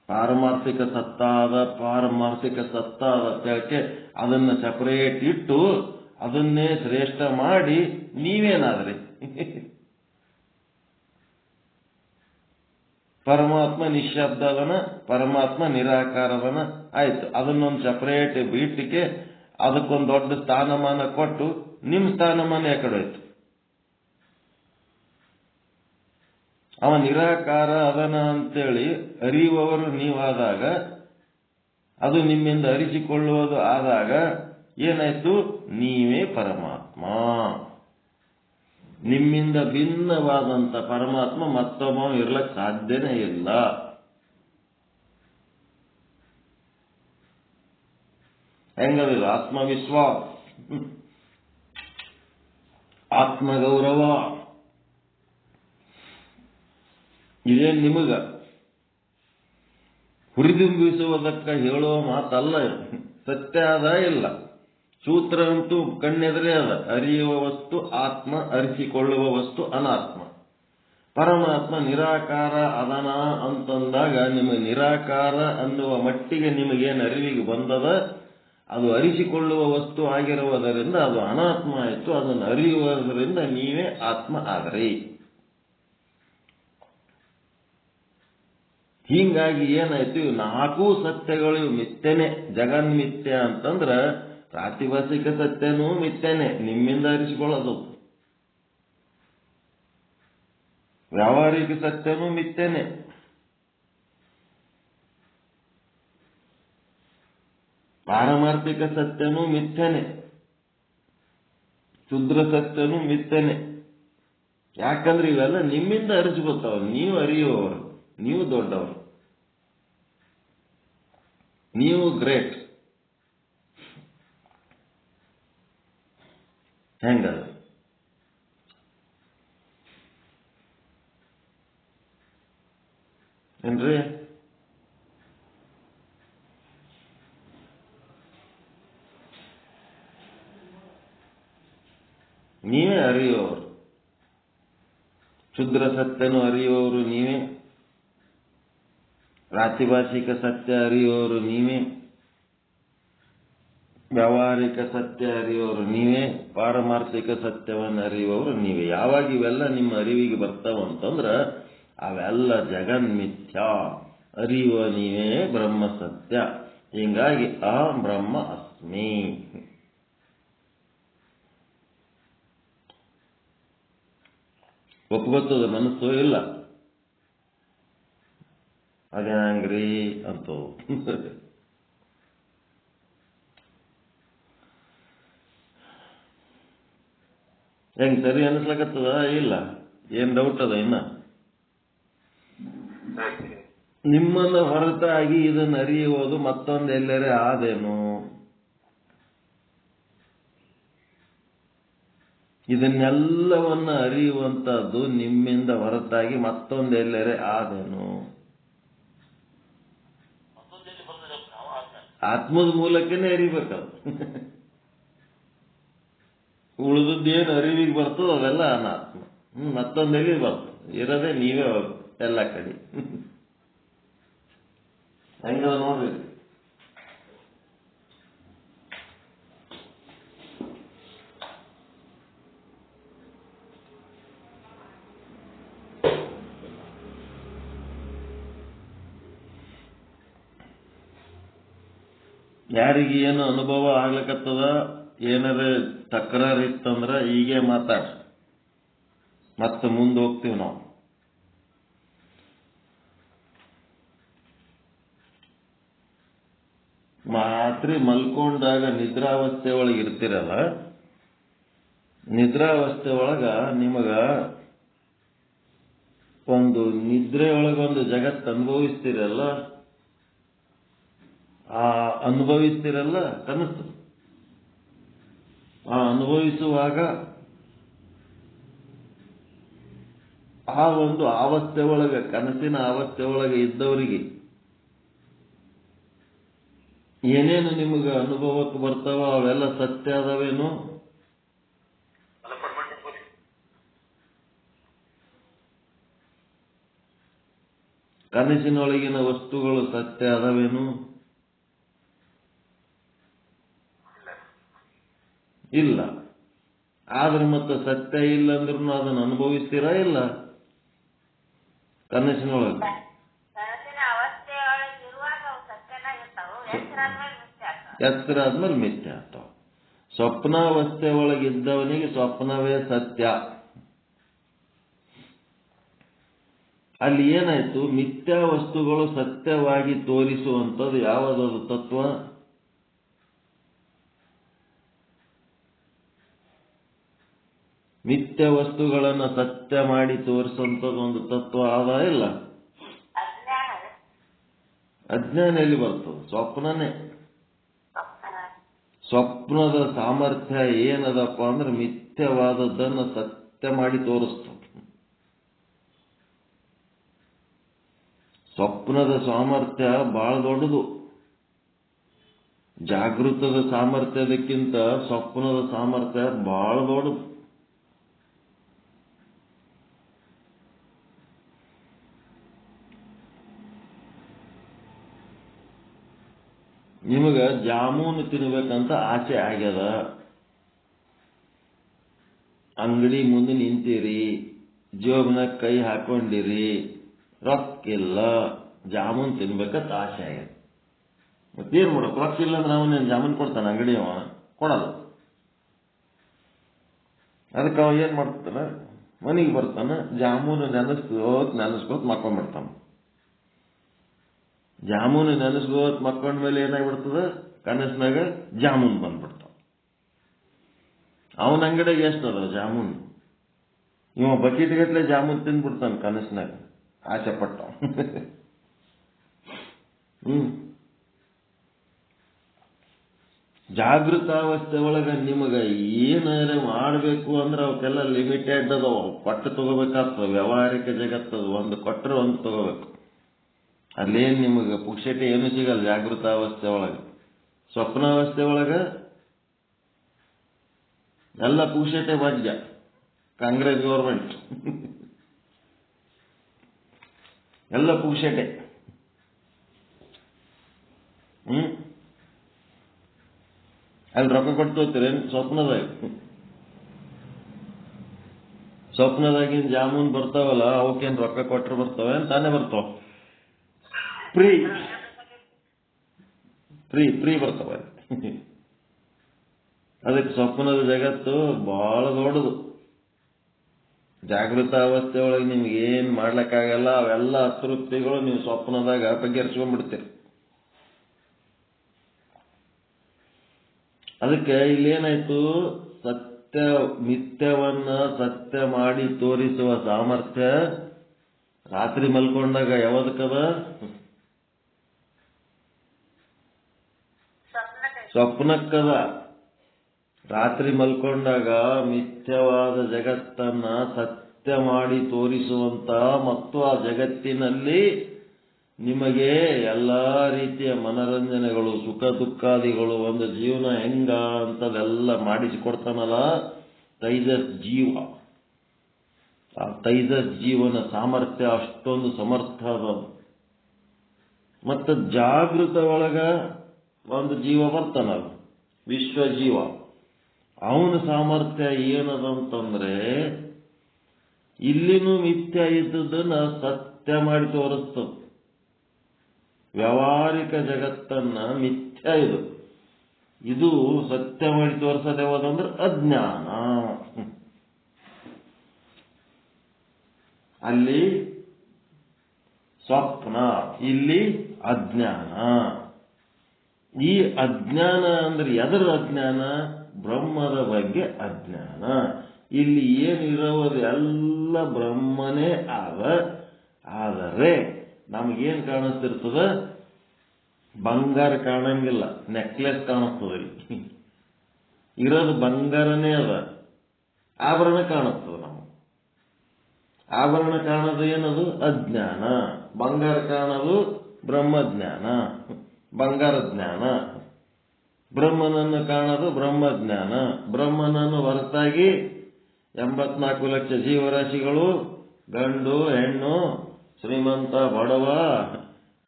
ಪಾರಮಾರ್ಥಿಕ ಸತ್ತಾದ ತಿಳಕೆ ಅದನ್ನ ಸಪರೇಟ್ ಇಟ್ಟು ಅದನ್ನೇ ಶ್ರೇಷ್ಠ ಮಾಡಿ ನೀವೇನಾದ್ರಿ? ಪರಮಾತ್ಮ ನಿಶ್ಶಬ್ದದನ, ಪರಮಾತ್ಮ ನಿರಾಕಾರದನ, ಆಯ್ತು. ಅದನ್ನೊಂದು ಸಪರೇಟ್ ಬಿಟ್ಟಿಗೆ ಅದಕ್ಕೊಂದು ದೊಡ್ಡ ಸ್ಥಾನಮಾನ ಕೊಟ್ಟು ನಿಮ್ಮ ಸ್ಥಾನಮಾನ ಯಾಕಡೆ ಹೋಯ್ತು? ಅವ ನಿರಾಕಾರ ಅದನ ಅಂತೇಳಿ ಅರಿಯುವವರು ನೀವಾದಾಗ, ಅದು ನಿಮ್ಮಿಂದ ಅರಿಸಿಕೊಳ್ಳುವುದು ಆದಾಗ ಏನಾಯ್ತು? ನೀವೇ ಪರಮಾತ್ಮ. ನಿಮ್ಮಿಂದ ಭಿನ್ನವಾದಂತ ಪರಮಾತ್ಮ ಮತ್ತೊಬ್ಬ ಇರ್ಲಕ್ ಸಾಧ್ಯನೇ ಇಲ್ಲ. ಹೆಂಗದಿಲ್ಲ? ಆತ್ಮವಿಶ್ವಾಸ, ಆತ್ಮಗೌರವ ಇದೇನು ನಿಮಗ ಹುರಿದುಂಬಿಸುವುದಕ್ಕೆ ಹೇಳುವ ಮಾತಲ್ಲ. ಸತ್ಯ ಅದ ಇಲ್ಲ, ಸೂತ್ರ ಅಂತೂ ಕಣ್ಣೆದರೆ ಅದ. ಅರಿಯುವ ವಸ್ತು ಆತ್ಮ, ಅರಿಸಿಕೊಳ್ಳುವ ವಸ್ತು ಅನಾತ್ಮ. ಪರಮಾತ್ಮ ನಿರಾಕಾರ ಅದನ ಅಂತಂದಾಗ ನಿಮಗೆ ನಿರಾಕಾರ ಅನ್ನುವ ಮಟ್ಟಿಗೆ ನಿಮಗೇನು ಅರಿವಿಗೆ ಬಂದದ, ಅದು ಅರಿಸಿಕೊಳ್ಳುವ ವಸ್ತು ಆಗಿರುವುದರಿಂದ ಅದು ಅನಾತ್ಮ ಆಯಿತು. ಅದನ್ನು ಅರಿಯುವುದರಿಂದ ನೀವೇ ಆತ್ಮ ಆದ್ರಿ. ಹೀಗಾಗಿ ಏನಾಯ್ತು? ನಾಲ್ಕು ಸತ್ಯಗಳು ಮಿಥ್ಯನೆ. ಜಗನ್ಮಿಥ್ಯ ಅಂತಂದ್ರ ಪ್ರಾತಿಭಾಸಿಕ ಸತ್ಯನೂ ಮಿಥ್ಯನೆ, ನಿಮ್ಮಿಂದ ಅರಿಸಿಕೊಳ್ಳೋದು. ವ್ಯಾವಹಾರಿಕ ಸತ್ಯನೂ ಮಿಥ್ಯನೆ. ಪಾರಮಾರ್ಥಿಕ ಸತ್ಯನೂ ಮಿಥ್ಯನೆ. ಶುದ್ರ ಸತ್ಯನೂ ಮಿಥ್ಯನೆ. ಯಾಕಂದ್ರೆ ಇವೆಲ್ಲ ನಿಮ್ಮಿಂದ ಅರಿಸಿಕೊತಾವ. ನೀವು ಅರಿಯುವವರು, ನೀವು ದೊಡ್ಡವರು, ನೀವು ಗ್ರೇಟ್. ಹೆಂಗದ? ಏನ್ರಿ? ನೀವೇ ಅರಿಯುವವರು. ಶುದ್ರ ಸತ್ಯನು ಅರಿಯುವವರು ನೀವೇ, ಪ್ರಾತಿಭಾಸಿಕ ಸತ್ಯ ಅರಿಯುವವರು ನೀವೇ, ವ್ಯಾವಹಾರಿಕ ಸತ್ಯ ಅರಿಯುವವರು ನೀವೇ, ಪಾರಮಾರ್ಥಿಕ ಸತ್ಯವನ್ನು ಅರಿಯುವವರು ನೀವೇ. ಯಾವಾಗ ಇವೆಲ್ಲ ನಿಮ್ಮ ಅರಿವಿಗೆ ಬರ್ತಾವಂತಂದ್ರ ಅವೆಲ್ಲ ಜಗನ್ಮಿಥ್ಯ. ಅರಿಯುವ ನೀವೇ ಬ್ರಹ್ಮ ಸತ್ಯ. ಹೀಗಾಗಿ ಅಹಂ ಬ್ರಹ್ಮ ಅಸ್ಮಿ. ಒಪ್ಕೊತದ ಮನಸ್ಸು? ಇಲ್ಲ ಅದ್ಯಾಂಗ್ರಿ ಅಂತೂ ಹೆಂಗ್ ಸರಿ ಅನಿಸ್ಲಕತ್ತದ? ಇಲ್ಲ, ಏನ್ ಡೌಟ್ ಅದ? ಇನ್ನ ನಿಮ್ಮನ್ನ ಹೊರತಾಗಿ ಇದನ್ನ ಅರಿಯುವುದು ಮತ್ತೊಂದು ಎಲ್ಲರೇ ಆದೇನು? ಇದನ್ನೆಲ್ಲವನ್ನ ಅರಿಯುವಂತಹದ್ದು ನಿಮ್ಮಿಂದ ಹೊರತಾಗಿ ಮತ್ತೊಂದೆಲ್ಲರೆ ಆದೇನು? ಆತ್ಮದ ಮೂಲಕನೇ ಅರಿಬೇಕದು. ಉಳಿದದ್ದೇನು ಅರಿವಿಗೆ ಬರ್ತದೋ ಅವೆಲ್ಲ ಅನಾತ್ಮ. ಮತ್ತೊಂದೆಲ್ಲಿ ಬರ್ತದೆ, ಇರೋದೇ ನೀವೇ ಎಲ್ಲ ಕಡೆ. ಹೆಂಗದ ನೋಡ್ರಿ. ಯಾರಿಗೆ ಏನು ಅನುಭವ ಆಗ್ಲಿಕ್ಕತ್ತದ, ಏನಾರ ತಕರಾರು ಇತ್ತಂದ್ರ ಹೀಗೆ ಮಾತಾಡ, ಮತ್ತೆ ಮುಂದೆ ಹೋಗ್ತೀವಿ ನಾವು. ರಾತ್ರಿ ಮಲ್ಕೊಂಡಾಗ ನಿದ್ರಾವಸ್ಥೆ ಒಳಗೆ ಇರ್ತಿರಲ್ಲ, ನಿದ್ರಾವಸ್ಥೆ ಒಳಗ ನಿಮಗ ಒಂದು ನಿದ್ರೆ ಒಳಗೊಂದು ಜಗತ್ತು ಅನುಭವಿಸ್ತಿರಲ್ಲ, ಆ ಅನುಭವಿಸ್ತಿರಲ್ಲ ಕನಸು. ಆ ಅನುಭವಿಸುವಾಗ ಆ ಒಂದು ಅವಸ್ಥೆ ಒಳಗೆ, ಕನಸಿನ ಅವಸ್ಥೆ ಒಳಗೆ ಇದ್ದವರಿಗೆ ಏನೇನು ನಿಮಗೆ ಅನುಭವಕ್ಕೆ ಬರ್ತಾವ ಅವೆಲ್ಲ ಸತ್ಯ ಅದಾವೇನು? ಕನಸಿನೊಳಗಿನ ವಸ್ತುಗಳು ಸತ್ಯ ಅದಾವೇನು? ಇಲ್ಲ. ಆದ್ರೆ ಮತ್ತೆ ಸತ್ಯ ಇಲ್ಲ ಅಂದ್ರೂ ಅದನ್ನು ಅನುಭವಿಸ್ತೀರಾ ಇಲ್ಲ? ಕನಸಿನೊಳಗೆ ಎಚ್ಚರ ಆದ್ಮೇಲೆ ಮಿಥ್ಯ ಆಗ್ತಾವ. ಸ್ವಪ್ನಾವಸ್ಥೆ ಒಳಗಿದ್ದವನಿಗೆ ಸ್ವಪ್ನವೇ ಸತ್ಯ. ಅಲ್ಲಿ ಏನಾಯ್ತು, ಮಿಥ್ಯಾ ವಸ್ತುಗಳು ಸತ್ಯವಾಗಿ ತೋರಿಸುವಂಥದ್ದು ಯಾವುದಾದ್ರು ತತ್ವ? ಮಿಥ್ಯ ವಸ್ತುಗಳನ್ನ ಸತ್ಯ ಮಾಡಿ ತೋರಿಸುವಂಥದ್ದು ಒಂದು ತತ್ವ ಆದ ಇಲ್ಲ? ಅಜ್ಞಾನ ಎಲ್ಲಿ ಬರ್ತದೆ? ಸ್ವಪ್ನನೇ. ಸ್ವಪ್ನದ ಸಾಮರ್ಥ್ಯ ಏನದಪ್ಪ ಅಂದ್ರೆ ಮಿಥ್ಯವಾದದ್ದನ್ನು ಸತ್ಯ ಮಾಡಿ ತೋರಿಸ್ತದೆ. ಸ್ವಪ್ನದ ಸಾಮರ್ಥ್ಯ ಬಹಳ ದೊಡ್ಡದು. ಜಾಗೃತದ ಸಾಮರ್ಥ್ಯದಕ್ಕಿಂತ ಸ್ವಪ್ನದ ಸಾಮರ್ಥ್ಯ ಬಹಳ ದೊಡ್ಡದು. ನಿಮಗ ಜಾಮೂನು ತಿನ್ಬೇಕಂತ ಆಸೆ ಆಗ್ಯದ, ಅಂಗಡಿ ಮುಂದೆ ನಿಂತೀರಿ, ಜೋಬ್ನಾಗ ಕೈ ಹಾಕೊಂಡಿರಿ, ರೊಕ್ಕಿಲ್ಲ, ಜಾಮೂನ್ ತಿನ್ಬೇಕಂತ ಆಸೆ ಆಗ್ಯದ. ಮತ್ತೇನ್ ಮಾಡಕ್? ರೊಕ್ಕ ಇಲ್ಲ ಅಂದ್ರೆ ಅವನೇನು ಜಾಮೂನ್ ಕೊಡ್ತಾನ? ಅಂಗಡಿಯವ ಕೊಡಲ್ಲ. ಅದಕ್ಕೆ ಅವ ಏನ್ ಮಾಡ್ತಾನ, ಮನೆಗೆ ಬರ್ತಾನ, ಜಾಮೂನು ನೆನೆಸ್ಕೋತ್ ಮಕ್ಕೊಂಡ್ಬಿಡ್ತಾನ. ಜಾಮೂನು ನೆನೆಸ್ಕೋತ್ ಮಕ್ಕೊಂಡ ಮೇಲೆ ಏನಾಗ್ಬಿಡ್ತದ, ಕನಸಿನಾಗ ಜಾಮೂನ್ ಬಂದ್ಬಿಡ್ತಾವ. ಅವನ ಅಂಗಡಿಗೆ ಎಷ್ಟದ ಜಾಮೂನ್? ಇವ ಬಕೆಟ್ ಗಟ್ಲೆ ಜಾಮೂನ್ ತಿಂದ್ಬಿಡ್ತಾನ ಕನಸಿನಾಗ, ಆಸೆ ಪಟ್ಟ. ಜಾಗೃತಾವಸ್ಥೆ ಒಳಗ ನಿಮಗ ಏನಾರ ಮಾಡಬೇಕು ಅಂದ್ರೆ ಅವಕ್ಕೆಲ್ಲ ಲಿಮಿಟೆಡ್ ಅದಾವ. ಕೊಟ್ಟು ತಗೋಬೇಕಾಗ್ತದ. ವ್ಯವಹಾರಿಕ ಜಗತ್ತದ, ಒಂದು ಕೊಟ್ಟರೆ ಒಂದು ತಗೋಬೇಕು. ಅಲ್ಲೇನು ನಿಮಗೆ ಪುಕ್ಷಟೆ ಏನು ಸಿಗಲ್ಲ ಜಾಗೃತಾವಸ್ಥೆ ಒಳಗೆ. ಸ್ವಪ್ನಾವಸ್ಥೆ ಒಳಗ ಎಲ್ಲ ಪುಕ್ಷಟೆ ಭಾಗ್ಯ. ಕಾಂಗ್ರೆಸ್ ಗೌರ್ಮೆಂಟ್ ಎಲ್ಲ ಪುಕ್ಷಟೆ. ಅಲ್ಲಿ ರೊಕ್ಕ ಕೊಟ್ಟು ತೋತೀರೇನು? ಸ್ವಪ್ನದಾಗಿನ ಜಾಮೂನ್ ಬರ್ತಾವಲ್ಲ, ಅವಕ್ಕೇನು ರೊಕ್ಕ ಕೊಟ್ಟರೆ ಬರ್ತಾವೆ? ತಾನೇ ಬರ್ತಾವ. ಫ್ರೀ ಬರ್ತಾವ. ಅದಕ್ಕೆ ಸ್ವಪ್ನದ ಜಗತ್ತು ಬಹಳ ದೊಡ್ಡದು. ಜಾಗೃತ ಅವಸ್ಥೆ ಒಳಗೆ ನಿಮ್ಗೆ ಏನ್ ಮಾಡ್ಲಿಕ್ಕಾಗಲ್ಲ. ಅವೆಲ್ಲ ಅತೃಪ್ತಿಗಳು ನೀವು ಸ್ವಪ್ನದಾಗ ಬಗೆಹರಿಸ್ಕೊಂಡ್ಬಿಡ್ತೀರಿ. ಅದಕ್ಕೆ ಇಲ್ಲೇನಾಯ್ತು, ಸತ್ಯ ಮಿಥ್ಯವನ್ನ ಸತ್ಯ ಮಾಡಿ ತೋರಿಸುವ ಸಾಮರ್ಥ್ಯ ರಾತ್ರಿ ಮಲ್ಕೊಂಡಾಗ ಯಾವದಕ್ಕದ? ಸ್ವಪ್ನಕ್ಕದ. ರಾತ್ರಿ ಮಲ್ಕೊಂಡಾಗ ಮಿಥ್ಯವಾದ ಜಗತ್ತನ್ನ ಸತ್ಯ ಮಾಡಿ ತೋರಿಸುವಂತ ಮತ್ತು ಆ ಜಗತ್ತಿನಲ್ಲಿ ನಿಮಗೆ ಎಲ್ಲ ರೀತಿಯ ಮನರಂಜನೆಗಳು, ಸುಖ ದುಃಖಾದಿಗಳು, ಒಂದು ಜೀವನ ಹೆಂಗ ಅಂತದೆಲ್ಲ ಮಾಡಿಸಿಕೊಡ್ತಾನಲ್ಲ ತೈಜಸ್ ಜೀವ. ಆ ತೈಜಸ್ ಜೀವನ ಸಾಮರ್ಥ್ಯ ಅಷ್ಟೊಂದು ಸಮರ್ಥ ಅದ. ಮತ್ತು ಜಾಗೃತ ಒಳಗ ಒಂದು ಜೀವ ಬರ್ತಾನಲ್ಲ, ವಿಶ್ವಜೀವ. ಅವನ ಸಾಮರ್ಥ್ಯ ಏನದಂತಂದ್ರೆ ಇಲ್ಲಿನೂ ಮಿಥ್ಯ ಇದ್ದದನ್ನ ಸತ್ಯ ಮಾಡಿ ತೋರಿಸ್ತದೆ. ವ್ಯಾವಹಾರಿಕ ಜಗತ್ತನ್ನ ಮಿಥ್ಯ ಇದು ಸತ್ಯ ಮಾಡಿ ತೋರಿಸೋದು ಯಾವುದಂದ್ರೆ ಅಜ್ಞಾನ. ಅಲ್ಲಿ ಸ್ವಪ್ನ, ಇಲ್ಲಿ ಅಜ್ಞಾನ. ಈ ಅಜ್ಞಾನ ಅಂದ್ರೆ ಎದರ ಅಜ್ಞಾನ? ಬ್ರಹ್ಮದ ಬಗ್ಗೆ ಅಜ್ಞಾನ. ಇಲ್ಲಿ ಏನಿರೋದು ಎಲ್ಲ ಬ್ರಹ್ಮನೇ ಆದ. ಆದರೆ ನಮಗೇನು ಕಾಣಿಸ್ತಿರ್ತದ? ಬಂಗಾರ ಕಾಣಂಗಿಲ್ಲ, ನೆಕ್ಲೆಸ್ ಕಾಣಿಸ್ತದ. ಇರೋದು ಬಂಗಾರನೇ ಅದ, ಆಭರಣ ಕಾಣಿಸ್ತದ. ನಮಗೆ ಆಭರಣ ಕಾಣೋದು ಏನದು? ಅಜ್ಞಾನ. ಬಂಗಾರ ಕಾಣೋದು ಬ್ರಹ್ಮಜ್ಞಾನ, ಬಂಗಾರ ಜ್ಞಾನ. ಬ್ರಹ್ಮನನ್ನು ಕಾಣೋದು ಬ್ರಹ್ಮಜ್ಞಾನ. ಬ್ರಹ್ಮನನ್ನು ಹೊರತಾಗಿ 84 ಲಕ್ಷ ಜೀವರಾಶಿಗಳು, ಗಂಡು ಹೆಣ್ಣು, ಶ್ರೀಮಂತ ಬಡವ,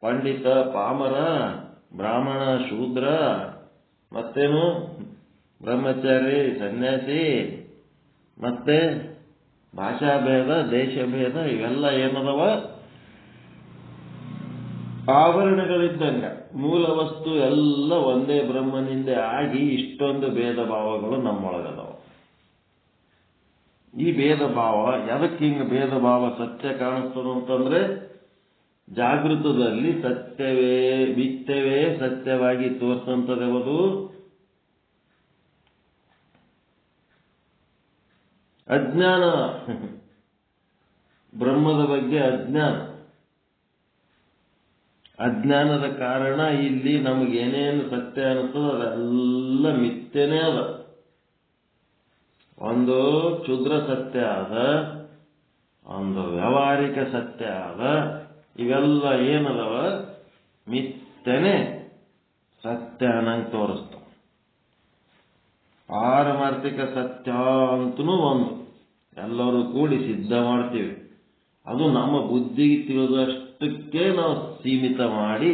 ಪಂಡಿತ ಪಾಮರ, ಬ್ರಾಹ್ಮಣ ಶೂದ್ರ, ಮತ್ತೇನು ಬ್ರಹ್ಮಚಾರಿ ಸನ್ಯಾಸಿ, ಮತ್ತೆ ಭಾಷಾ ಭೇದ, ದೇಶ ಭೇದ, ಇವೆಲ್ಲ ಏನದವ? ಆವರಣಗಳಿದ್ದಂಗ. ಮೂಲ ವಸ್ತು ಎಲ್ಲ ಒಂದೇ ಬ್ರಹ್ಮನಿಂದ ಆಗಿ ಇಷ್ಟೊಂದು ಭೇದ ಭಾವಗಳು ನಮ್ಮೊಳಗದವ. ಈ ಭೇದ ಭಾವ ಎದಕ್ಕೆ ಹಿಂಗ ಭೇದ ಭಾವ ಸತ್ಯ ಕಾಣಿಸ್ತದ ಅಂತಂದ್ರೆ ಜಾಗೃತದಲ್ಲಿ ಸತ್ಯವೇ ಮಿಥ್ಯವೇ ಸತ್ಯವಾಗಿ ತೋರಿಸಂತದೆವುದು ಅಜ್ಞಾನ. ಬ್ರಹ್ಮದ ಬಗ್ಗೆ ಅಜ್ಞಾನ. ಅಜ್ಞಾನದ ಕಾರಣ ಇಲ್ಲಿ ನಮಗೇನೇನು ಸತ್ಯ ಅನಿಸ್ತದ ಅದೆಲ್ಲ ಮಿಥ್ಯನೇ ಅದ. ಒಂದು ಕ್ಷುದ್ರ ಸತ್ಯ ಅದ, ಒಂದು ವ್ಯಾವಹಾರಿಕ ಸತ್ಯ ಅದ. ಇವೆಲ್ಲ ಏನದವ? ಮಿಥ್ಯನೇ ಸತ್ಯ ಅನ್ನಂಗೆ ತೋರಿಸ್ತಾವ. ಪಾರಮಾರ್ಥಿಕ ಸತ್ಯ ಅಂತನೂ ಒಂದು ಎಲ್ಲರೂ ಕೂಡಿ ಸಿದ್ಧ ಮಾಡ್ತೀವಿ. ಅದು ನಮ್ಮ ಬುದ್ಧಿಗೆ ತಿಳಿದಷ್ಟಕ್ಕೆ ನಾವು ಸೀಮಿತ ಮಾಡಿ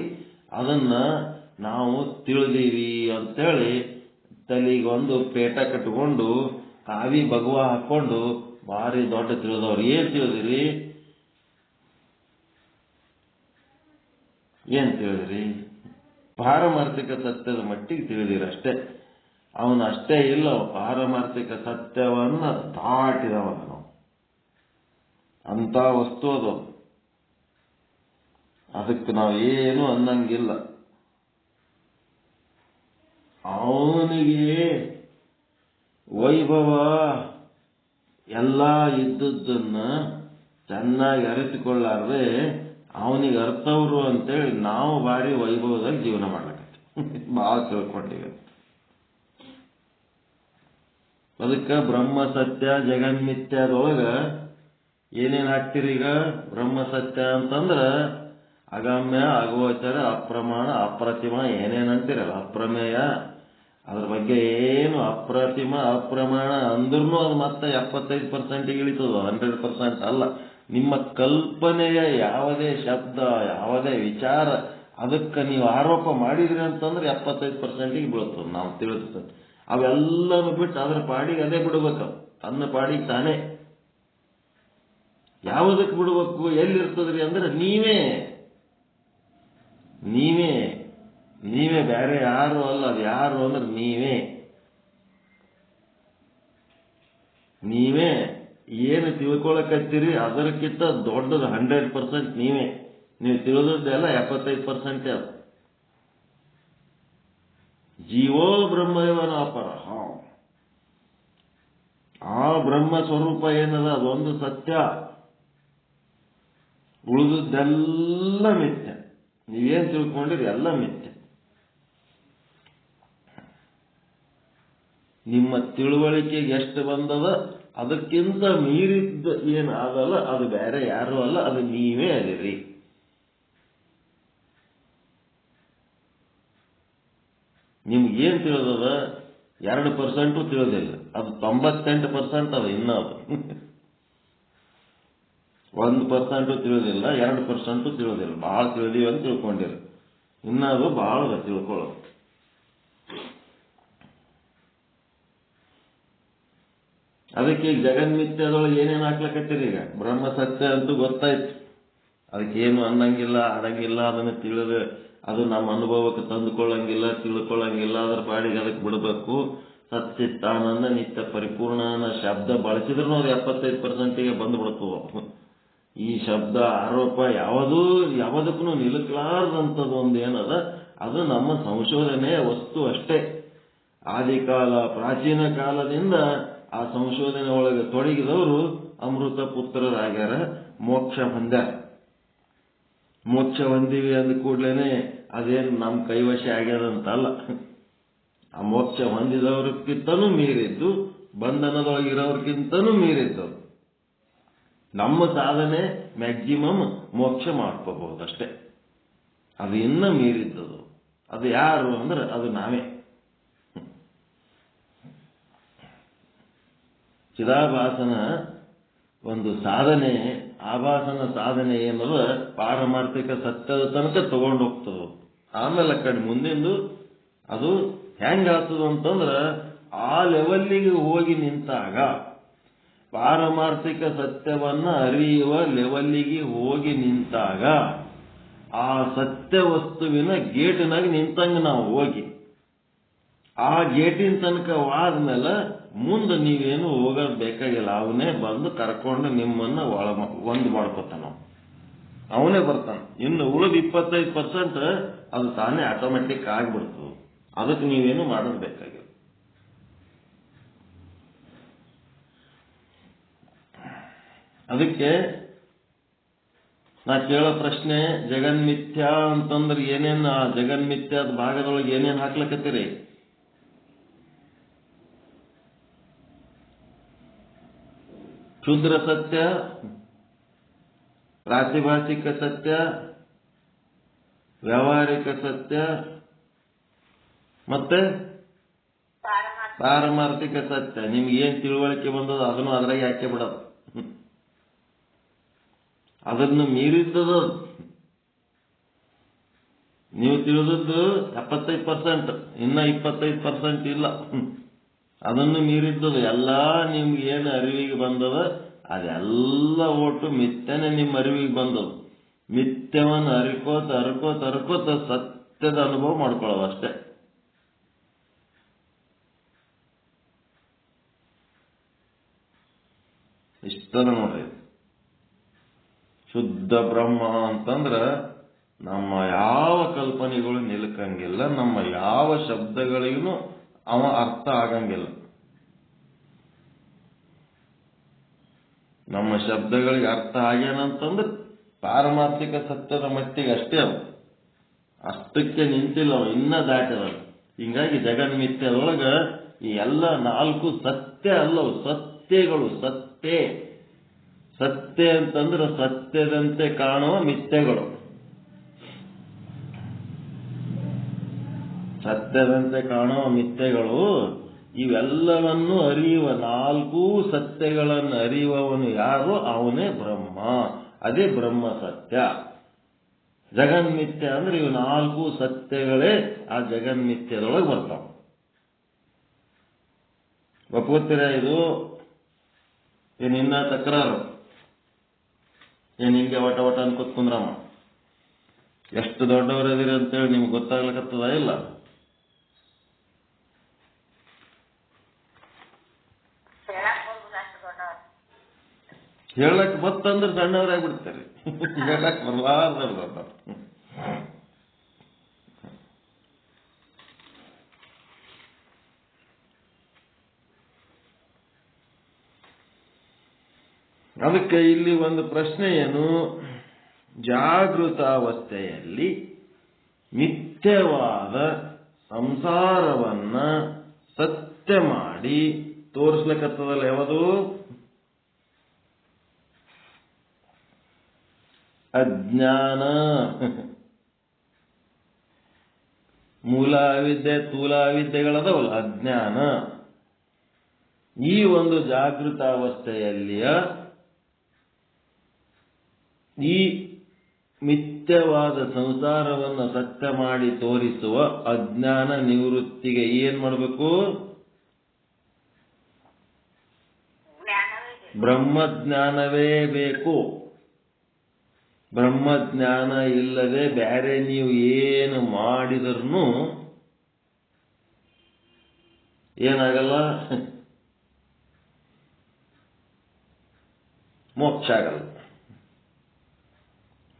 ಅದನ್ನ ನಾವು ತಿಳಿದೀವಿ ಅಂತೇಳಿ ತಲೆಗೊಂದು ಪೇಟ ಕಟ್ಕೊಂಡು ಕಾವಿ ಭಗವ ಹಾಕೊಂಡು ಭಾರಿ ದೊಡ್ಡ ತಿಳಿದವ್ರು. ಏನ್ ತಿಳಿದಿರಿ? ಏನ್ ತಿಳಿದಿರಿ? ಪಾರಮಾರ್ಥಿಕ ಸತ್ಯದ ಮಟ್ಟಿಗೆ ತಿಳಿದಿರಷ್ಟೇ. ಅವನು ಅಷ್ಟೇ ಇಲ್ಲ, ಪಾರಮಾರ್ಥಿಕ ಸತ್ಯವನ್ನ ದಾಟಿದವನು. ಅಂತ ವಸ್ತು ಅದು. ಅದಕ್ಕೆ ನಾವೇನು ಅನ್ನಂಗಿಲ್ಲ. ಅವನಿಗೆ ವೈಭವ ಎಲ್ಲ ಇದ್ದದ್ದನ್ನ ಚೆನ್ನಾಗಿ ಅರಿತುಕೊಳ್ಳಾರ್ದೆ ಅವನಿಗೆ ಅರ್ಥವ್ರು ಅಂತೇಳಿ ನಾವು ಭಾರಿ ವೈಭವದಲ್ಲಿ ಜೀವನ ಮಾಡ್ಲಕತ್ತೀವಿ. ಭಾಳ ತಿಳ್ಕೊಂಡಿವಿ. ಅದಕ್ಕೆ ಬ್ರಹ್ಮ ಸತ್ಯ ಜಗನ್ಮಿಥ್ಯದೊಳಗ ಏನೇನು ಹಾಕ್ತಿರಿ? ಈಗ ಬ್ರಹ್ಮ ಸತ್ಯ ಅಂತಂದ್ರ ಅಗಮ್ಯ, ಅಗೋಚರ, ಅಪ್ರಮಾಣ, ಅಪ್ರತಿಮ ಏನೇನಂತೀರಲ್ಲ, ಅಪ್ರಮೇಯ. ಅದ್ರ ಬಗ್ಗೆ ಏನು ಅಪ್ರತಿಮ ಅಪ್ರಮಾಣ ಅಂದ್ರೂ ಅದು ಮತ್ತೆ 75% ಇಳಿತದ, 100% ಅಲ್ಲ. ನಿಮ್ಮ ಕಲ್ಪನೆಯ ಯಾವುದೇ ಶಬ್ದ, ಯಾವುದೇ ವಿಚಾರ ಅದಕ್ಕೆ ನೀವು ಆರೋಪ ಮಾಡಿದ್ರಿ ಅಂತಂದ್ರೆ 75% ಬೀಳುತ್ತದೆ. ನಾವು ತಿಳಿಸ್ತದೆ. ಅವೆಲ್ಲನೂ ಬಿಟ್ಟು ಅದ್ರ ಪಾಡಿಗೆ ಅದೇ ಬಿಡ್ಬೇಕು. ತನ್ನ ಪಾಡಿಗೆ ತಾನೇ. ಯಾವುದಕ್ಕೆ ಬಿಡ್ಬೇಕು? ಎಲ್ಲಿರ್ತದ್ರಿ ಅಂದ್ರೆ ನೀವೇ ಬೇರೆ ಯಾರು ಅಲ್ಲ. ಅದು ಯಾರು ಅಂದ್ರೆ ನೀವೇ ಏನು ತಿಳ್ಕೊಳಕತ್ತೀರಿ ಅದಕ್ಕಿಂತ ದೊಡ್ಡದು 100% ನೀವೇ. ನೀವು ತಿಳಿದದ್ದೆಲ್ಲ 75% ಅದು. ಜೀವೋ ಬ್ರಹ್ಮವನ ಅಪರ. ಆ ಬ್ರಹ್ಮ ಸ್ವರೂಪ ಏನದ ಅದೊಂದು ಸತ್ಯ. ಉಳಿದದ್ದೆಲ್ಲ ಮಿಥ್ಯ. ನೀವೇನ್ ತಿಳ್ಕೊಂಡಿರಿ ಎಲ್ಲ ಮಿಥ್ಯ. ನಿಮ್ಮ ತಿಳುವಳಿಕೆಗೆ ಎಷ್ಟು ಬಂದದ ಅದಕ್ಕಿಂತ ಮೀರಿದ್ದ ಏನು ಆಗಲ್ಲ, ಅದು ಬೇರೆ ಯಾರು ಅಲ್ಲ, ಅದು ನೀವೇ ಅದಿರಿ. ನಿಮ್ಗೇನು ತಿಳಿದದ 2% ತಿಳಿದಿಲ್ಲ, ಅದು 98% ಅದ. ಇನ್ನೂ ಅದು 1% ತಿಳಿದಿಲ್ಲ, 2% ತಿಳಿದಿಲ್ಲ. ಭಾಳ ತಿಳಿದೀವಿ ಅಂತ ತಿಳ್ಕೊಂಡಿರಿ, ಇನ್ನೂ ಅದು ಭಾಳ ತಿಳ್ಕೊಳ್ಳೋದು. ಅದಕ್ಕೆ ಈಗ ಜಗನ್ಮಿತ್ಯದೊಳಗೆ ಏನೇನು ಹಾಕ್ಲಕತ್ತೀರಿ? ಈಗ ಬ್ರಹ್ಮ ಸತ್ಯ ಅಂತೂ ಗೊತ್ತಾಯ್ತು, ಅದಕ್ಕೇನು ಅನ್ನಂಗಿಲ್ಲ ಆಡಂಗಿಲ್ಲ, ಅದನ್ನು ತಿಳಿದು ಅದು ನಮ್ಮ ಅನುಭವಕ್ಕೆ ತಂದುಕೊಳ್ಳಂಗಿಲ್ಲ, ತಿಳ್ಕೊಳ್ಳಂಗಿಲ್ಲ, ಅದ್ರ ಪಾಡಿಗೆ ಅದಕ್ಕೆ ಬಿಡಬೇಕು. ಸಚ್ಚಿತ್ತಾನಂದ ನಿತ್ಯ ಪರಿಪೂರ್ಣ ಅನ್ನೋ ಶಬ್ದ ಬಳಸಿದ್ರು ಅದು 75%ಗೆ ಬಂದುಬಿಡ್ತವೆ. ಈ ಶಬ್ದ ಆರೋಪ ಯಾವುದಕ್ಕೂ ನಿಲುಕಲಾರ್ದಂಥದ್ದು ಒಂದು ಏನದ, ಅದು ನಮ್ಮ ಸಂಶೋಧನೆಯ ವಸ್ತು ಅಷ್ಟೇ. ಆದಿಕಾಲ ಪ್ರಾಚೀನ ಕಾಲದಿಂದ ಆ ಸಂಶೋಧನೆ ಒಳಗೆ ತೊಡಗಿದವರು ಅಮೃತ ಪುತ್ರರಾಗ್ಯಾರ, ಮೋಕ್ಷ ಹೊಂದ್ಯಾರ. ಮೋಕ್ಷ ಹೊಂದಿವಿ ಅಂದ ಕೂಡ್ಲೇನೆ ಅದೇನು ನಮ್ಮ ಕೈವಶ ಆಗ್ಯದಂತಲ್ಲ. ಆ ಮೋಕ್ಷ ಹೊಂದಿದವ್ರಕ್ಕಿಂತನೂ ಮೀರಿದ್ದು, ಬಂಧನದೊಳಗಿರೋರ್ಗಿಂತನೂ ಮೀರಿದ್ದು. ನಮ್ಮ ಸಾಧನೆ ಮ್ಯಾಕ್ಸಿಮಮ್ ಮೋಕ್ಷ ಮಾಡ್ಕೋಬಹುದಷ್ಟೇ, ಅದು ಇನ್ನೂ ಮೀರಿದ್ದದು. ಅದು ಯಾರು ಅಂದ್ರೆ ಅದು ನಾವೇ. ಚಿದಾಭಾಸನ ಒಂದು ಸಾಧನೆ, ಆಭಾಸನ ಸಾಧನೆ ಏನದ ಪಾರಮಾರ್ಥಿಕ ಸತ್ಯದ ತನಕ ತಗೊಂಡು ಹೋಗ್ತದ. ಆಮೇಲೆ ಕಡೆ ಮುಂದಿಂದು ಅದು ಹೆಂಗಾಗ್ತದ ಅಂತಂದ್ರೆ, ಆ ಲೆವೆಲ್ಲಿಗೆ ಹೋಗಿ ನಿಂತಾಗ, ಪಾರಮಾರ್ಥಿಕ ಸತ್ಯವನ್ನ ಅರಿಯುವ ಲೆವೆಲ್ಲಿಗೆ ಹೋಗಿ ನಿಂತಾಗ, ಆ ಸತ್ಯ ವಸ್ತುವಿನ ಗೇಟಿನಾಗ ನಿಂತಂಗ ನಾವು ಹೋಗಿ, ಆ ಗೇಟಿನ ತನಕ ಆದ್ಮೇಲೆ ಮುಂದೆ ನೀವೇನು ಹೋಗೋದು ಬೇಕಾಗಿಲ್ಲ. ಅವನೇ ಬಂದು ಕರ್ಕೊಂಡು ನಿಮ್ಮನ್ನ ಒಂದು ಮಾಡ್ಕೊತಾನ, ಅವನೇ ಬರ್ತಾನೆ. ಇನ್ನು ಉಳಿದ 25% ಅದು ತಾನೇ ಆಟೋಮೆಟಿಕ್ ಆಗಿಬಿಡ್ತದೆ. ಅದಕ್ಕೆ ನೀವೇನು ಮಾಡೋದು ಬೇಕಾಗಿಲ್ಲ. ಅದಕ್ಕೆ ನಾ ಕೇಳೋ ಪ್ರಶ್ನೆ, ಜಗನ್ಮಿಥ್ಯಾ ಅಂತಂದ್ರೆ ಏನೇನು, ಆ ಜಗನ್ಮಿಥ್ಯಾದ ಭಾಗದೊಳಗೆ ಏನೇನು ಹಾಕ್ಲಕತ್ತೀರಿ? ಕ್ಷುದ್ರ ಸತ್ಯ, ಪ್ರಾತಿಭಾಸಿಕ ಸತ್ಯ, ವ್ಯಾವಹಾರಿಕ ಸತ್ಯ, ಮತ್ತೆ ಪಾರಮಾರ್ಥಿಕ ಸತ್ಯ. ನಿಮ್ಗೆ ಏನ್ ತಿಳುವಳಿಕೆ ಬಂದದ ಅದನ್ನು ಅದ್ರಾಗೆ ಹಾಕಿ ಬಿಡೋದು. ಅದನ್ನು ಮೀರಿದ್ದದ. ನೀವು ತಿಳಿದದ್ದು 75%, ಇನ್ನ 25% ಇಲ್ಲ. ಅದನ್ನು ಮೀರಿದ್ದದು ಎಲ್ಲ ನಿಮ್ಗೆ ಏನು ಅರಿವಿಗೆ ಬಂದದ ಅದೆಲ್ಲ ಒಟ್ಟು ಮಿಥ್ಯನೇ ನಿಮ್ಮ ಅರಿವಿಗೆ ಬಂದದು. ಮಿಥ್ಯವನ್ನು ಅರ್ಕೋತ ಅರ್ಕೋತ ಅರ್ಕೋತ ಸತ್ಯದ ಅನುಭವ ಮಾಡ್ಕೊಳ್ಳೋದು ಅಷ್ಟೇ. ಇಷ್ಟದ ನೋಡ್ರಿ. ಶುದ್ಧ ಬ್ರಹ್ಮ ಅಂತಂದ್ರ ನಮ್ಮ ಯಾವ ಕಲ್ಪನೆಗಳು ನಿಲ್ಕಂಗಿಲ್ಲ, ನಮ್ಮ ಯಾವ ಶಬ್ದಗಳಿಗೂ ಅವ ಅರ್ಥ ಆಗಂಗಿಲ್ಲ. ನಮ್ಮ ಶಬ್ದಗಳಿಗೆ ಅರ್ಥ ಆಗ್ಯಾನಂತಂದ್ರೆ ಪಾರಮಾರ್ಥಿಕ ಸತ್ಯದ ಮಟ್ಟಿಗೆ ಅಷ್ಟೇ ಅವ, ಅಷ್ಟಕ್ಕೆ ನಿಂತಿಲ್ಲ ಅವ, ಇನ್ನ ದಾಟದ. ಹಿಂಗಾಗಿ ಜಗನ್ಮಿಥ್ಯದೊಳಗ ಈ ಎಲ್ಲ 4 ಸತ್ಯ ಅಲ್ಲವು, ಸತ್ಯಗಳು. ಸತ್ಯ ಅಂತಂದ್ರೆ ಸತ್ಯದಂತೆ ಕಾಣುವ ಮಿಥ್ಯಗಳು. ಸತ್ಯದಂತೆ ಕಾಣುವ ಮಿಥ್ಯಗಳು ಇವೆಲ್ಲವನ್ನು ಅರಿಯುವ 4 ಸತ್ಯಗಳನ್ನು ಅರಿಯುವವನು ಯಾರು? ಅವನೇ ಬ್ರಹ್ಮ. ಅದೇ ಬ್ರಹ್ಮ ಸತ್ಯ. ಜಗನ್ಮಿಥ್ಯ ಅಂದ್ರೆ ಇವು 4 ಸತ್ಯಗಳೇ ಆ ಜಗನ್ಮಿಥ್ಯದೊಳಗೆ ಬರ್ತಾವ. ಒಪ್ಕೋತೀರ? ಇದು ಏನಿನ್ನ ತಕರಾರು? ಏನ್ ಹಿಂಗೆ ವಟ ವಟ ಅನ್ಕೋತ್ ಕುಂದ್ರಮ್ಮ? ಎಷ್ಟು ದೊಡ್ಡವರದಿರಿ ಅಂತೇಳಿ ನಿಮ್ಗೆ ಗೊತ್ತಾಗ್ಲಿಕ್ಕತ್ತದ ಇಲ್ಲ? ಹೇಳಕ್ ಬತ್ತಂದ್ರೆ ಸಣ್ಣವರಾಗ್ಬಿಡ್ತಾರೆ, ಹೇಳಕ್ ಬರ್ಲಾರ್ದವ್ರು ದೊಡ್ಡವ್ರು. ಅದಕ್ಕೆ ಇಲ್ಲಿ ಒಂದು ಪ್ರಶ್ನೆ ಏನು, ಜಾಗೃತಾವಸ್ಥೆಯಲ್ಲಿ ಮಿಥ್ಯವಾದ ಸಂಸಾರವನ್ನ ಸತ್ಯ ಮಾಡಿ ತೋರಿಸ್ಲಿಕ್ಕತ್ತದಲ್ಲ ಯಾವುದು ಅಜ್ಞಾನ. ಮೂಲ ಅವಿದ್ಯೆ ಸ್ಥೂಲ ಅವಿದ್ಯೆಗಳದವಲ್ಲ ಅಜ್ಞಾನ. ಈ ಒಂದು ಜಾಗೃತಾವಸ್ಥೆಯಲ್ಲಿಯ ಈ ಮಿಥ್ಯವಾದ ಸಂಸಾರವನ್ನು ಸತ್ಯ ಮಾಡಿ ತೋರಿಸುವ ಅಜ್ಞಾನ ನಿವೃತ್ತಿಗೆ ಏನ್ ಮಾಡಬೇಕು? ಬ್ರಹ್ಮಜ್ಞಾನವೇ ಬೇಕು. ಬ್ರಹ್ಮಜ್ಞಾನ ಇಲ್ಲದೆ ಬೇರೆ ನೀವು ಏನು ಮಾಡಿದರೂ ಏನಾಗಲ್ಲ, ಮೋಕ್ಷ ಆಗಲ್ಲ.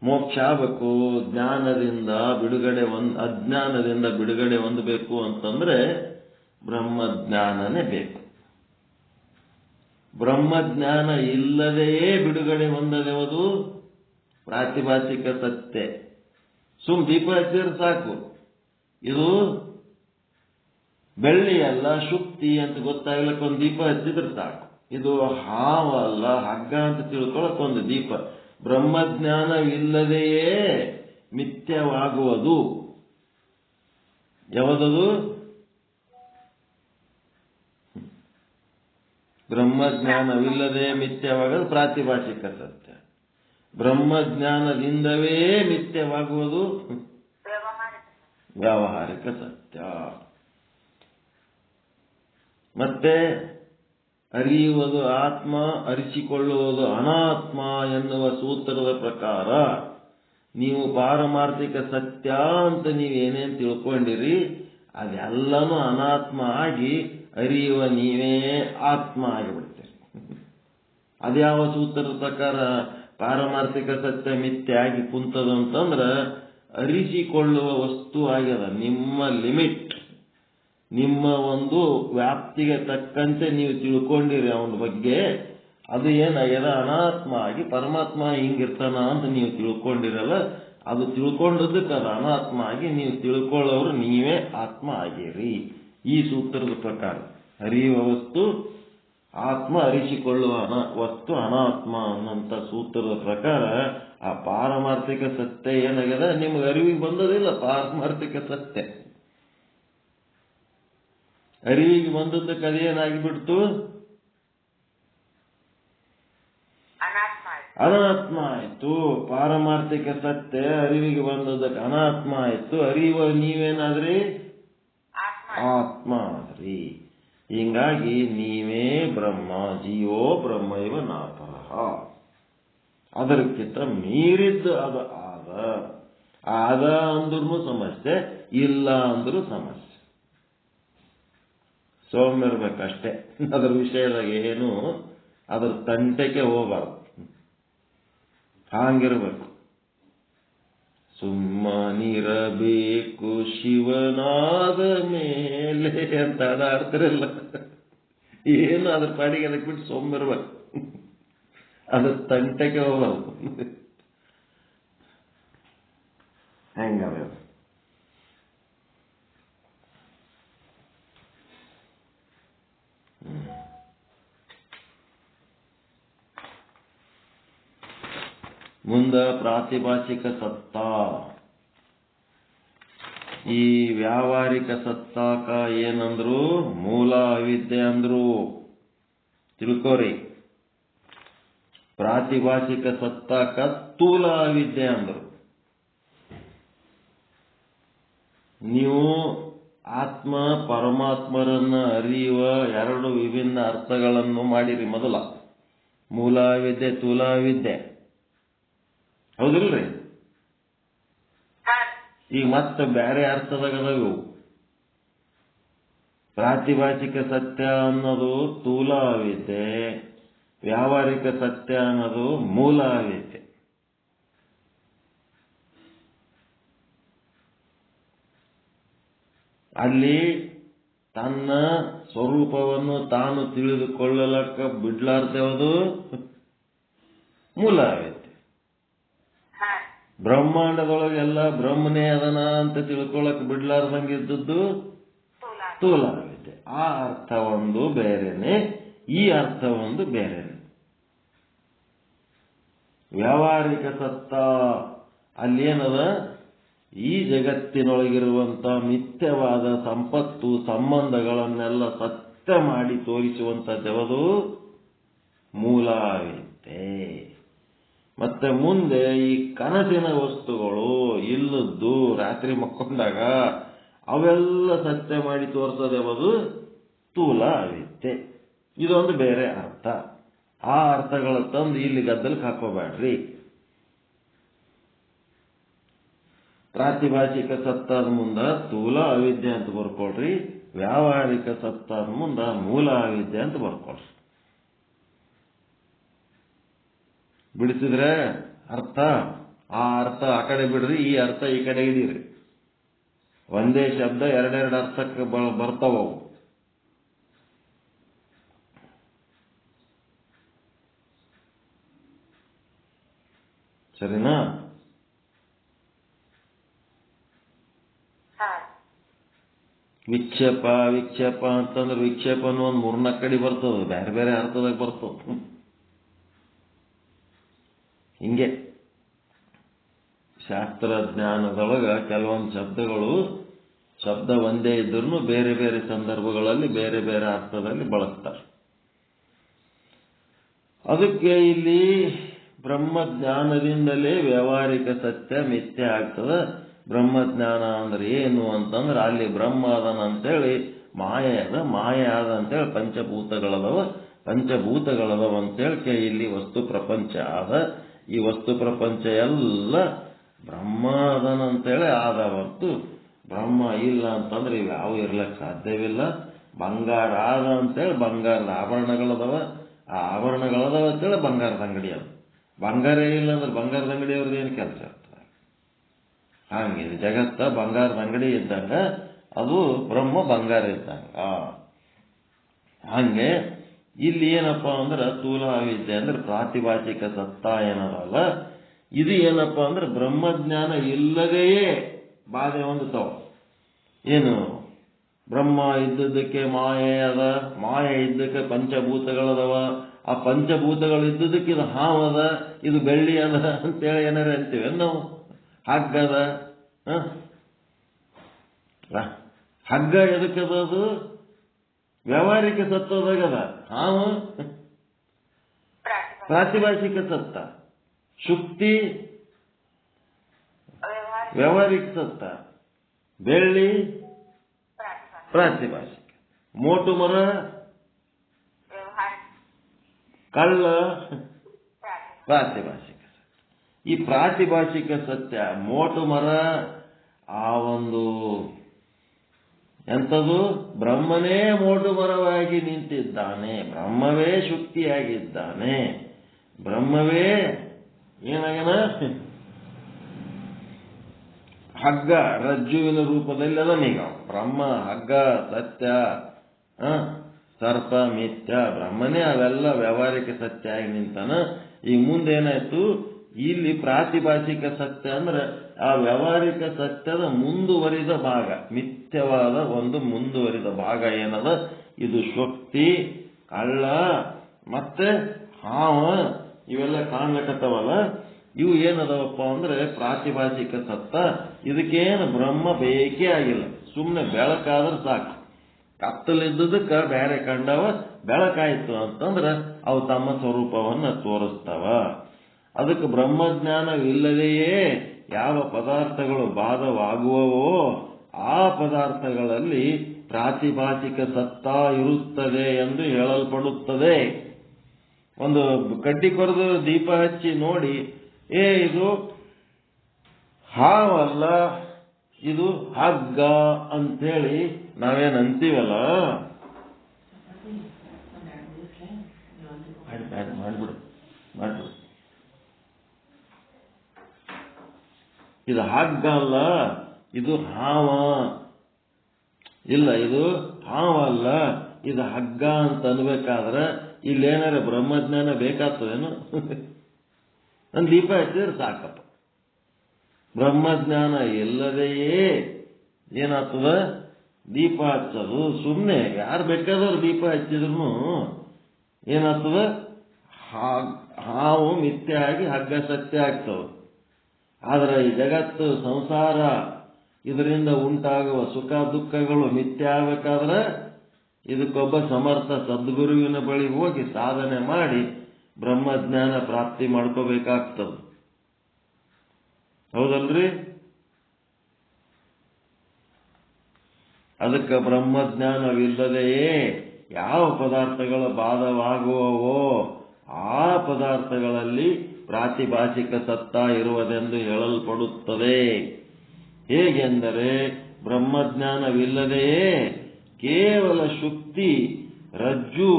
ಮೋಕ್ಷ ಆಗಬೇಕು, ಜ್ಞಾನದಿಂದ ಬಿಡುಗಡೆ ಅಜ್ಞಾನದಿಂದ ಬಿಡುಗಡೆ ಹೊಂದಬೇಕು ಅಂತಂದ್ರೆ ಬ್ರಹ್ಮಜ್ಞಾನನೇ ಬೇಕು. ಬ್ರಹ್ಮಜ್ಞಾನ ಇಲ್ಲದೆಯೇ ಬಿಡುಗಡೆ ಹೊಂದದೆವುದು ಪ್ರಾತಿಭಾಸಿಕ ಸತ್ಯ. ದೀಪ ಹಚ್ಚಿದ್ರೆ ಸಾಕು, ಇದು ಬೆಳ್ಳಿ ಅಲ್ಲ ಶುಕ್ತಿ ಅಂತ ಗೊತ್ತಾಗ್ಲಕ್ಕ ಒಂದು ದೀಪ ಹಚ್ಚಿದ್ರೆ ಸಾಕು. ಇದು ಹಾವಲ್ಲ ಹಗ್ಗ ಅಂತ ತಿಳ್ಕೊಳಕ್ ಒಂದು ದೀಪ. ಬ್ರಹ್ಮಜ್ಞಾನವಿಲ್ಲದೆಯೇ ಮಿಥ್ಯವಾಗುವುದು ಯಾವುದದು? ಬ್ರಹ್ಮಜ್ಞಾನವಿಲ್ಲದೆ ಮಿಥ್ಯವಾಗೋದು ಪ್ರಾತಿಭಾಷಿಕ ಸತ್ಯ. ಬ್ರಹ್ಮಜ್ಞಾನದಿಂದವೇ ಮಿಥ್ಯವಾಗುವುದು ವ್ಯಾವಹಾರಿಕ ಸತ್ಯ. ಮತ್ತೆ ಅರಿಯುವುದು ಆತ್ಮ, ಅರಿಸಿಕೊಳ್ಳುವುದು ಅನಾತ್ಮ ಎನ್ನುವ ಸೂತ್ರದ ಪ್ರಕಾರ ನೀವು ಪಾರಮಾರ್ಥಿಕ ಸತ್ಯ ಅಂತ ನೀವೇನೇನು ತಿಳ್ಕೊಂಡಿರಿ ಅದೆಲ್ಲನೂ ಅನಾತ್ಮ ಆಗಿ ಅರಿಯುವ ನೀವೇ ಆತ್ಮ ಆಗಿಬಿಡ್ತೀರಿ. ಅದ್ಯಾವ ಸೂತ್ರದ ಪ್ರಕಾರ ಪಾರಮಾರ್ಥಿಕ ಸತ್ಯ ಮಿಥ್ಯೆ ಆಗಿ ಕುಂತದ ಅಂತಂದ್ರೆ ಅರಿಸಿಕೊಳ್ಳುವ ವಸ್ತು ಆಗ್ಯದ. ನಿಮ್ಮ ಲಿಮಿಟ್, ನಿಮ್ಮ ಒಂದು ವ್ಯಾಪ್ತಿಗೆ ತಕ್ಕಂತೆ ನೀವು ತಿಳ್ಕೊಂಡಿರಿ ಅವನ ಬಗ್ಗೆ, ಅದು ಏನಾಗ್ಯದ ಅನಾತ್ಮ ಆಗಿ ಪರಮಾತ್ಮ ಹಿಂಗಿರ್ತಾನ ಅಂತ ನೀವು ತಿಳ್ಕೊಂಡಿರಲ್ಲ, ಅದು ತಿಳ್ಕೊಂಡದಕ್ಕೆ ಅದು ಅನಾತ್ಮ ಆಗಿ ನೀವು ತಿಳ್ಕೊಳ್ಳೋರು ನೀವೇ ಆತ್ಮ ಆಗಿರಿ. ಈ ಸೂತ್ರದ ಪ್ರಕಾರ ಅರಿಯುವ ವಸ್ತು ಆತ್ಮ, ಅರಿಸಿಕೊಳ್ಳುವ ವಸ್ತು ಅನಾತ್ಮ ಅನ್ನೋಂಥ ಸೂತ್ರದ ಪ್ರಕಾರ ಆ ಪಾರಮಾರ್ಥಿಕ ಸತ್ಯ ಏನಾಗ್ಯದ ನಿಮ್ಗೆ ಅರಿವಿಗೆ ಬಂದದಿಲ್ಲ. ಪಾರಮಾರ್ಥಿಕ ಸತ್ಯ ಅರಿವಿಗೆ ಬಂದದ್ದಕ್ಕೆ ಅದೇನಾಗಿಬಿಡ್ತು? ಅನಾತ್ಮ ಆಯ್ತು. ಪಾರಮಾರ್ಥಿಕ ಸತ್ಯ ಅರಿವಿಗೆ ಬಂದದ್ದಕ್ಕೆ ಅನಾತ್ಮ ಆಯ್ತು. ಅರಿಯುವ ನೀವೇನಾದ್ರಿ? ಆತ್ಮ ಆದ್ರಿ. ಹಿಂಗಾಗಿ ನೀವೇ ಬ್ರಹ್ಮ, ಜೀವೋ ಬ್ರಹ್ಮ ಇವ ನಾಪರಃ. ಅದಕ್ಕಿಂತ ಮೀರಿದ್ದು ಅದು ಆದ ಅಂದ್ರೂ ಸಮಸ್ಯೆ, ಇಲ್ಲ ಅಂದ್ರೂ ಸಮಸ್ಯೆ. ಸೌಮ್ಯರ್ಬೇಕಷ್ಟೇ. ಅದರ ವಿಷಯದಾಗ ಏನು ಅದ್ರ ತಂಟೆಗೆ ಹೋಗಬಾರ್ದು, ಹಾಗಿರ್ಬೇಕು. ಸುಮ್ಮನಿರಬೇಕು ಶಿವನಾದ ಮೇಲೆ ಅಂತ ಹಾಡ್ತಿರಲ್ಲ, ಏನು ಅದ್ರ ಪಾಡಿಗೆ ಅದಕ್ಕೆ ಬಿಟ್ಟು ಸೌಮ್ಯರ್ಬೇಕು, ಅದ್ರ ತಂಟೆಗೆ ಹೋಗಬಾರ್ದು. ಹೆಂಗ ಮುಂದ ಪ್ರಾತಿಭಾಸಿಕ ಸತ್ತ. ಈ ವ್ಯಾವಹಾರಿಕ ಸತ್ತಾಕ ಏನಂದ್ರು? ಮೂಲ ಅವಿದ್ಯೆ ಅಂದ್ರು. ತಿಳ್ಕೋರಿ. ಪ್ರಾತಿಭಾಸಿಕ ಸತ್ತಾಕ ಸ್ಥೂಲ ಅವಿದ್ಯೆ ಅಂದ್ರು. ನೀವು ಆತ್ಮ ಪರಮಾತ್ಮರನ್ನ ಅರಿಯುವ ಎರಡು ವಿಭಿನ್ನ ಅರ್ಥಗಳನ್ನು ಮಾಡಿರಿ. ಮೊದಲ ಮೂಲ ಅವಿದ್ಯೆ, ಸ್ಥೂಲ ಅವಿದ್ಯೆ, ಹೌದಿಲ್ರಿ? ಈಗ ಮತ್ತೆ ಬೇರೆ ಅರ್ಥದಾಗದವು. ಪ್ರಾತಿಭಾಸಿಕ ಸತ್ಯ ಅನ್ನೋದು ಸ್ಥೂಲ ಅವಿದ್ಯೆ, ವ್ಯಾವಹಾರಿಕ ಸತ್ಯ ಅನ್ನೋದು ಮೂಲ ಅವಿದ್ಯೆ. ಅಲ್ಲಿ ತನ್ನ ಸ್ವರೂಪವನ್ನು ತಾನು ತಿಳಿದುಕೊಳ್ಳಲಕ್ಕ ಬಿಡ್ಲಾರ್ದೇವುದು ಮೂಲ ಅವಿದ್ಯೆ. ಬ್ರಹ್ಮಾಂಡದೊಳಗೆಲ್ಲ ಬ್ರಹ್ಮನೇ ಅದನ ಅಂತ ತಿಳ್ಕೊಳಕ್ ಬಿಡ್ಲಾರ್ದಂಗಿದ್ದದ್ದು ಸ್ಥೂಲವಿದ್ಯೆ. ಆ ಅರ್ಥ ಒಂದು ಬೇರೆನೆ, ಈ ಅರ್ಥ ಒಂದು ಬೇರೆನೆ. ವ್ಯಾವಹಾರಿಕ ಸತ್ತ ಅಲ್ಲೇನದ, ಈ ಜಗತ್ತಿನೊಳಗಿರುವಂತ ಮಿಥ್ಯವಾದ ಸಂಪತ್ತು ಸಂಬಂಧಗಳನ್ನೆಲ್ಲ ಸತ್ಯ ಮಾಡಿ ತೋರಿಸುವಂಥದ್ದು ಮೂಲವಿದ್ಯೆ. ಮತ್ತೆ ಮುಂದೆ ಈ ಕನಸಿನ ವಸ್ತುಗಳು ಇಲ್ಲದ್ದು ರಾತ್ರಿ ಮಕ್ಕೊಂಡಾಗ ಅವೆಲ್ಲ ಸತ್ಯ ಮಾಡಿ ತೋರಿಸೋದು ಯಾವುದು, ಸ್ಥೂಲ ಅವಿದ್ಯೆ. ಇದೊಂದು ಬೇರೆ ಅರ್ಥ. ಆ ಅರ್ಥಗಳ ತಂದು ಇಲ್ಲಿ ಗದ್ದಲಕ್ಕೆ ಹಾಕೋಬೇಡ್ರಿ. ಪ್ರಾತಿಭಾಷಿಕ ಸತ್ತಾದ ಮುಂದ ಸ್ಥೂಲ ಅವಿದ್ಯೆ ಅಂತ ಬರ್ಕೊಳ್ರಿ, ವ್ಯಾವಹಾರಿಕ ಸತ್ತಾದ ಮುಂದ ಮೂಲ ಅವಿದ್ಯೆ ಅಂತ ಬರ್ಕೊಳ್ರಿ. ಬಿಡಿಸಿದ್ರೆ ಅರ್ಥ, ಆ ಅರ್ಥ ಆ ಕಡೆ ಬಿಡ್ರಿ, ಈ ಅರ್ಥ ಈ ಕಡೆ ಹಿಡೀರಿ. ಒಂದೇ ಶಬ್ದ ಎರಡೆರಡು ಅರ್ಥಕ್ಕೆ ಬರ್ತಾವವು. ಸರಿನಾ? ವಿಕ್ಷೇಪ ವಿಕ್ಷೇಪ ಅಂತಂದ್ರೆ ವಿಕ್ಷೇಪ ಅನ್ನೋ ಒಂದು 3-4 ಕಡೆ ಬರ್ತದ, ಬೇರೆ ಬೇರೆ ಅರ್ಥದಾಗ ಬರ್ತದ. ಹಿಂಗೆ ಶಾಸ್ತ್ರಜ್ಞಾನದೊಳಗ ಕೆಲವೊಂದು ಶಬ್ದಗಳು ಶಬ್ದ ಒಂದೇ ಇದ್ರೂ ಬೇರೆ ಬೇರೆ ಸಂದರ್ಭಗಳಲ್ಲಿ ಬೇರೆ ಬೇರೆ ಅರ್ಥದಲ್ಲಿ ಬಳಸ್ತಾರೆ. ಅದಕ್ಕೆ ಇಲ್ಲಿ ಬ್ರಹ್ಮಜ್ಞಾನದಿಂದಲೇ ವ್ಯಾವಹಾರಿಕ ಸತ್ಯ ಮಿಥ್ಯೆ ಆಗ್ತದೆ. ಬ್ರಹ್ಮಜ್ಞಾನ ಅಂದ್ರೆ ಏನು ಅಂತಂದ್ರೆ ಅಲ್ಲಿ ಬ್ರಹ್ಮ ಅದನ ಅಂತೇಳಿ ಮಾಯೆ ಅದ, ಮಾಯೆ ಅದ ಅಂತೇಳಿ ಪಂಚಭೂತಗಳದವ ಅಂತೇಳಿ ಇಲ್ಲಿ ವಸ್ತು ಪ್ರಪಂಚ ಆದ. ಈ ವಸ್ತು ಪ್ರಪಂಚ ಎಲ್ಲ ಬ್ರಹ್ಮ ಅದನ ಅಂತೇಳಿ ಆದ ಹೊರತು ಬ್ರಹ್ಮ ಇಲ್ಲ ಅಂತಂದ್ರೆ ಇವ್ಯಾವು ಇರ್ಲಕ್ಕೆ ಸಾಧ್ಯವಿಲ್ಲ. ಬಂಗಾರ ಆದ ಅಂತೇಳಿ ಬಂಗಾರದ ಆಭರಣಗಳದವ, ಆ ಆಭರಣಗಳದವ ಅಂತೇಳಿ ಬಂಗಾರದ ಅಂಗಡಿ ಅದ. ಬಂಗಾರ ಇಲ್ಲ ಅಂದ್ರೆ ಬಂಗಾರದ ಅಂಗಡಿ ಅವ್ರದ್ದು ಏನು ಕೆಲಸ ಇರ್ತದೆ? ಹಾಗೆ ಜಗತ್ತ ಬಂಗಾರದ ಅಂಗಡಿ ಇದ್ದಂಗ ಅದು ಬ್ರಹ್ಮ ಬಂಗಾರ ಇದ್ದಂಗ. ಹಂಗೆ ಇಲ್ಲಿ ಏನಪ್ಪಾ ಅಂದ್ರೆ ಸ್ಥೂಲ ಅವಿದ್ಯೆ ಅಂದ್ರೆ ಪ್ರಾತಿಭಾಷಿಕ ಸತ್ತ ಏನದಲ್ಲ, ಇದು ಏನಪ್ಪಾ ಅಂದ್ರೆ ಬ್ರಹ್ಮಜ್ಞಾನ ಇಲ್ಲದೆಯೇ ಬಾಧೆ ಹೊಂದುತ್ತಾವ. ಏನು ಬ್ರಹ್ಮ ಇದ್ದದಕ್ಕೆ ಮಾಯೆ ಅದ, ಮಾಯೆ ಇದ್ದಕ್ಕೆ ಪಂಚಭೂತಗಳದವ, ಆ ಪಂಚಭೂತಗಳು ಇದ್ದದಕ್ಕೆ ಇದು ಹಾವದ, ಇದು ಬೆಳ್ಳಿ ಅದ ಅಂತೇಳಿ ಏನಾರ ಅಂತೀವಿ ನಾವು. ಹಗ್ಗದ, ಹಗ್ಗ ಎದಕ್ಕದ? ಅದು ವ್ಯಾವಹಾರಿಕ ಸತ್ತದಾಗದ. ಹಾವು ಪ್ರಾತಿಭಾಷಿಕ ಸತ್ತ. ಶುಕ್ತಿ ವ್ಯಾವಹಾರಿಕ ಸತ್ತ. ಬೆಳ್ಳಿ ಪ್ರಾತಿಭಾಷಿಕ. ಮೋಟು ಮರ ಕಳ್ಳ ಪ್ರಾತಿಭಾಷಿಕ. ಈ ಪ್ರಾತಿಭಾಷಿಕ ಸತ್ಯ ಮೋಟು ಮರ ಆ ಒಂದು ಎಂಥದ್ದು, ಬ್ರಹ್ಮನೇ ಮೋಟು ಮರವಾಗಿ ನಿಂತಿದ್ದಾನೆ, ಬ್ರಹ್ಮವೇ ಶುಕ್ತಿಯಾಗಿದ್ದಾನೆ, ಬ್ರಹ್ಮವೇ ಏನಾಗನ ಹಗ್ಗ ರಜ್ಜುವಿನ ರೂಪದಲ್ಲಿ ಅದನೀಗ ಬ್ರಹ್ಮ ಹಗ್ಗ ಸತ್ಯ ಸರ್ಪ ಮಿಥ್ಯ, ಬ್ರಹ್ಮನೇ ಅವೆಲ್ಲ ವ್ಯಾವಹಾರಿಕ ಸತ್ಯ ಆಗಿ ನಿಂತಾನ. ಈಗ ಮುಂದೇನಾಯ್ತು, ಇಲ್ಲಿ ಪ್ರಾತಿಭಾಷಿಕ ಸತ್ಯ ಅಂದ್ರೆ ಆ ವ್ಯಾವಹಾರಿಕ ಸತ್ಯದ ಮುಂದುವರಿದ ಭಾಗ, ಮಿಥ್ಯವಾದ ಒಂದು ಮುಂದುವರಿದ ಭಾಗ ಏನದ, ಇದು ಶಕ್ತಿ ಕಳ್ಳ ಮತ್ತೆ ಹಾವ ಇವೆಲ್ಲ ಕಾಣ್ಲಕತ್ತವಲ್ಲ, ಇವು ಏನದವಪ್ಪ ಅಂದ್ರೆ ಪ್ರಾತಿಭಾಷಿಕ ಸತ್ತ. ಇದಕ್ಕೇನು ಬ್ರಹ್ಮ ಬೇಕೇ ಆಗಿಲ್ಲ, ಸುಮ್ಮನೆ ಬೆಳಕಾದ್ರೆ ಸಾಕು. ಕತ್ತಲಿದ್ದದಕ್ಕೆ ಬೇರೆ ಕಂಡವ, ಬೆಳಕಾಯ್ತು ಅಂತಂದ್ರೆ ಅವು ತಮ್ಮ ಸ್ವರೂಪವನ್ನು ತೋರಿಸ್ತಾವ. ಅದಕ್ಕೆ ಬ್ರಹ್ಮಜ್ಞಾನವಿಲ್ಲದೆಯೇ ಯಾವ ಪದಾರ್ಥಗಳು ಬಾಧವಾಗುವವೋ ಆ ಪದಾರ್ಥಗಳಲ್ಲಿ ಪ್ರಾತಿಭಾಷಿಕ ಸತ್ತ ಇರುತ್ತದೆ ಎಂದು ಹೇಳಲ್ಪಡುತ್ತದೆ. ಒಂದು ಕಡ್ಡಿ ಕೊರೆದು ದೀಪ ಹಚ್ಚಿ ನೋಡಿ, ಇದು ಹಾವಲ್ಲ, ಇದು ಹಗ್ಗ ಅಂಥೇಳಿ ನಾವೇನಂತೀವಲ್ಲ, ಮಾಡ್ಬಿಡು ಇದು ಹಗ್ಗ ಅಲ್ಲ, ಇದು ಹಾವ ಇಲ್ಲ, ಇದು ಹಾವಲ್ಲ, ಇದು ಹಗ್ಗ ಅಂತ ಅನ್ಬೇಕಾದ್ರೆ ಇಲ್ಲೇನಾರ ಬ್ರಹ್ಮಜ್ಞಾನ ಬೇಕಾಗ್ತದೇನು? ಒಂದು ದೀಪ ಹಚ್ಚಿದ್ರೆ ಸಾಕಪ್ಪ. ಬ್ರಹ್ಮಜ್ಞಾನ ಇಲ್ಲದೆಯೇ ಏನಾಗ್ತದ, ದೀಪ ಹಚ್ಚೋದು ಸುಮ್ಮನೆ ಯಾರು ಬೇಕಾದವ್ರು ದೀಪ ಹಚ್ಚಿದ್ರು ಏನಾಗ್ತದ? ಹಾವು ಮಿಥ್ಯೆ ಆಗಿ ಹಗ್ಗ ಸತ್ಯ ಆಗ್ತವೆ. ಆದರೆ ಈ ಜಗತ್ತು ಸಂಸಾರ ಇದರಿಂದ ಉಂಟಾಗುವ ಸುಖ ದುಃಖಗಳು ಮಿಥ್ಯೆ ಆಗಬೇಕಾದ್ರೆ ಇದಕ್ಕೊಬ್ಬ ಸಮರ್ಥ ಸದ್ಗುರುವಿನ ಬಳಿ ಹೋಗಿ ಸಾಧನೆ ಮಾಡಿ ಬ್ರಹ್ಮಜ್ಞಾನ ಪ್ರಾಪ್ತಿ ಮಾಡ್ಕೋಬೇಕಾಗ್ತದೆ. ಹೌದಲ್ರಿ? ಅದಕ್ಕೆ ಬ್ರಹ್ಮಜ್ಞಾನವಿಲ್ಲದೆಯೇ ಯಾವ ಪದಾರ್ಥಗಳ ಬಾಧವಾಗುವವೋ ಆ ಪದಾರ್ಥಗಳಲ್ಲಿ ಪ್ರಾತಿಭಾಸಿಕ ಸತ್ತ ಇರುವುದೆಂದು ಹೇಳಲ್ಪಡುತ್ತದೆ. ಹೇಗೆಂದರೆ ಬ್ರಹ್ಮಜ್ಞಾನವಿಲ್ಲದೆಯೇ ಕೇವಲ ಶುಕ್ತಿ, ರಜ್ಜು,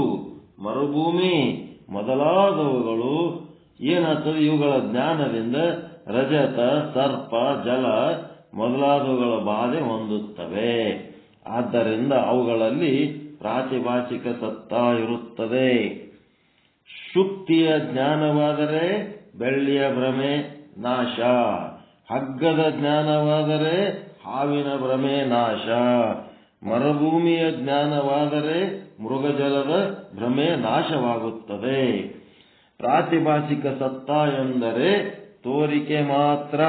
ಮರುಭೂಮಿ ಮೊದಲಾದವುಗಳು ಏನಾಗ್ತದೆ? ಇವುಗಳ ಜ್ಞಾನದಿಂದ ರಜತ, ಸರ್ಪ, ಜಲ ಮೊದಲಾದವುಗಳ ಬಾಧೆ ಹೊಂದುತ್ತವೆ. ಆದ್ದರಿಂದ ಅವುಗಳಲ್ಲಿ ಪ್ರಾತಿಭಾಸಿಕ ಸತ್ತ ಇರುತ್ತದೆ. ಶುಕ್ತಿಯ ಜ್ಞಾನವಾದರೆ ಬೆಳ್ಳಿಯ ಭ್ರಮೆ ನಾಶ, ಹಗ್ಗದ ಜ್ಞಾನವಾದರೆ ಹಾವಿನ ಭ್ರಮೆ ನಾಶ, ಮರುಭೂಮಿಯ ಜ್ಞಾನವಾದರೆ ಮೃಗಜಲದ ಭ್ರಮೆ ನಾಶವಾಗುತ್ತದೆ. ಪ್ರಾತಿಭಾಸಿಕ ಸತ್ತ ಎಂದರೆ ತೋರಿಕೆ ಮಾತ್ರ,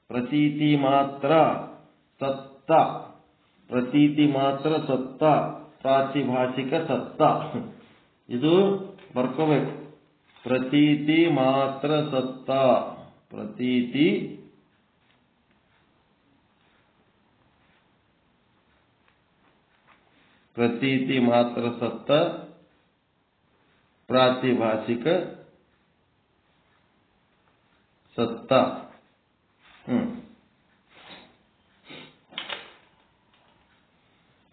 ಪ್ರತೀತಿ ಮಾತ್ರ ಸತ್ತ, ಪ್ರತೀತಿ ಮಾತ್ರ ಸತ್ತ, ಪ್ರಾತಿಭಾಸಿಕ ಸತ್ತ. ಇದು ಬರ್ಕೋಬೇಕು. ಪ್ರತೀತಿ ಮಾತ್ರ ಸತ್ತ, ಪ್ರತೀತಿ ಮಾತ್ರ ಸತ್ತ, ಪ್ರಾತಿಭಾಸಿಕ ಸತ್ತ.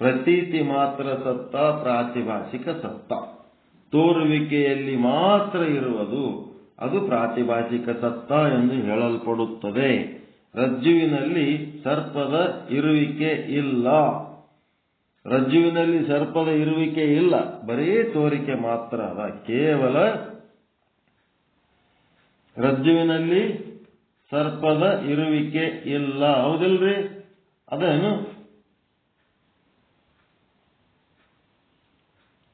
ಪ್ರತೀತಿ ಮಾತ್ರ ಸತ್ತ, ಪ್ರಾತಿಭಾಸಿಕ ಸತ್ತ. ತೋರುವಿಕೆಯಲ್ಲಿ ಮಾತ್ರ ಇರುವುದು ಅದು ಪ್ರಾತಿಭಾಸಿಕ ಸತ್ತ ಎಂದು ಹೇಳಲ್ಪಡುತ್ತದೆ. ರಜ್ಜುವಿನಲ್ಲಿ ಸರ್ಪದ ಇರುವಿಕೆ ಇಲ್ಲ. ರಜ್ಜುವಿನಲ್ಲಿ ಸರ್ಪದ ಇರುವಿಕೆ ಇಲ್ಲ, ಬರೀ ತೋರಿಕೆ ಮಾತ್ರ ಅದ. ಕೇವಲ ರಜ್ಜುವಿನಲ್ಲಿ ಸರ್ಪದ ಇರುವಿಕೆ ಇಲ್ಲ. ಹೌದಿಲ್ರಿ? ಅದೇನು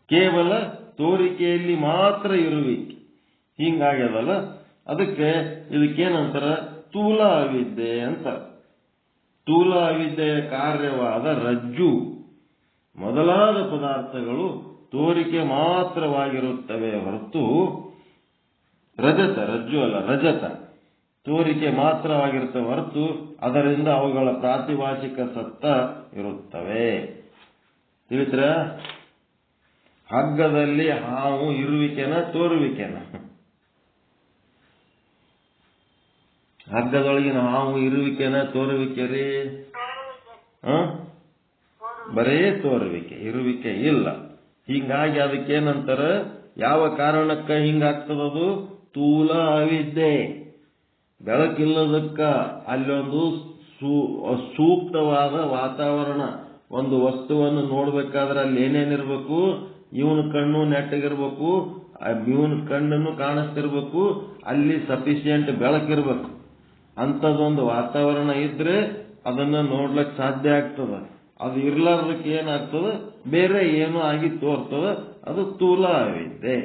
ಕೇವಲ ತೋರಿಕೆಯಲ್ಲಿ ಮಾತ್ರ ಇರುವಿಕೆ ಹಿಂಗಾಗ್ಯದಲ್ಲ. ಅದಕ್ಕೆ ಇದಕ್ಕೇನಂತಾರ? ಸ್ಥೂಲ ಅವಿದ್ಯೆ ಅಂತ. ಸ್ಥೂಲ ಅವಿದ್ಯೆಯ ಕಾರ್ಯವಾದ ರಜ್ಜು ಮೊದಲಾದ ಪದಾರ್ಥಗಳು ತೋರಿಕೆ ಮಾತ್ರವಾಗಿರುತ್ತವೆ ಹೊರತು ರಜತ, ರಜ್ಜು ಅಲ್ಲ ರಜತ, ತೋರಿಕೆ ಮಾತ್ರವಾಗಿರುತ್ತವೆ ಹೊರತು ಅದರಿಂದ ಅವುಗಳ ಪ್ರಾತಿಭಾಸಿಕ ಸತ್ತ ಇರುತ್ತವೆ. ತಿಳಿತ್ರ? ಹಗ್ಗದಲ್ಲಿ ಹಾವು ಇರುವಿಕೆನ ತೋರುವಿಕೆನ? ಹಗ್ಗದೊಳಗಿನ ಹಾವು ಇರುವಿಕೆನ ತೋರುವಿಕೆ ರೀ? ಬರೇ ತೋರುವಿಕೆ, ಇರುವಿಕೆ ಇಲ್ಲ. ಹೀಗಾಗಿ ಅದಕ್ಕೇನಂತಾರ? ಯಾವ ಕಾರಣಕ್ಕ ಹಿಂಗಾಗ್ತದದು? ಸ್ಥೂಲ ಅವಿದ್ಯೆ. ಬೆಳಕಿಲ್ಲದಕ್ಕ ಅಲ್ಲೊಂದು ಸೂಕ್ತವಾದ ವಾತಾವರಣ, ಒಂದು ವಸ್ತುವನ್ನು ನೋಡ್ಬೇಕಾದ್ರೆ ಅಲ್ಲಿ ಏನೇನಿರ್ಬೇಕು? ಇವನ ಕಣ್ಣು ನೆಟ್ಟಗಿರ್ಬೇಕು, ಇವನ ಕಣ್ಣನ್ನು ಕಾಣಿಸ್ತಿರ್ಬೇಕು, ಅಲ್ಲಿ ಸಫಿಶಿಯೆಂಟ್ ಬೆಳಕಿರ್ಬೇಕು. ಅಂಥದ್ದೊಂದು ವಾತಾವರಣ ಇದ್ರೆ ಅದನ್ನ ನೋಡ್ಲಿಕ್ಕೆ ಸಾಧ್ಯ ಆಗ್ತದ. ಅದು ಇರ್ಲಾರ್ದಕ್ಕೆ ಏನಾಗ್ತದ? ಬೇರೆ ಏನೋ ಆಗಿ ತೋರ್ತದ. ಅದು ಸ್ಥೂಲ ಅವಿದ್ಯೆ.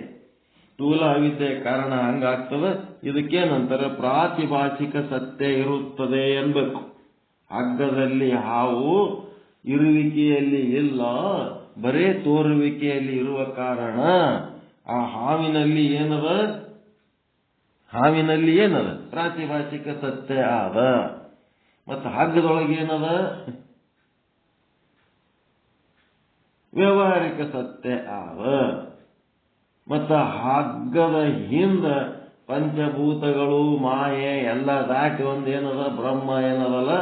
ಸ್ಥೂಲ ಅವಿದ್ಯೆ ಕಾರಣ ಹಂಗಾಗ್ತದ. ಇದಕ್ಕೇನಂತಾರ? ಪ್ರಾತಿಭಾಸಿಕ ಸತ್ಯ ಇರುತ್ತದೆ ಎನ್ಬೇಕು. ಹಗ್ಗದಲ್ಲಿ ಹಾವು ಇರುವಿಕೆಯಲ್ಲಿ ಇಲ್ಲ, ಬರೇ ತೋರುವಿಕೆಯಲ್ಲಿ ಇರುವ ಕಾರಣ ಆ ಹಾವಿನಲ್ಲಿ ಏನದ? ಹಾವಿನಲ್ಲಿ ಏನದ? ಪ್ರಾತಿಭಾಸಿಕ ಸತ್ಯ ಆದ. ಮತ್ತು ಹಗ್ಗದೊಳಗೆ ಏನದ? ವ್ಯಾವಹಾರಿಕ ಸತ್ಯ ಆದ. ಮತ್ತ ಹಗ್ಗದ ಹಿಂದ ಪಂಚಭೂತಗಳು, ಮಾಯೆ ಎಲ್ಲ ದಾಟಿ ಒಂದೇನದ? ಬ್ರಹ್ಮ ಏನದಲ್ಲ,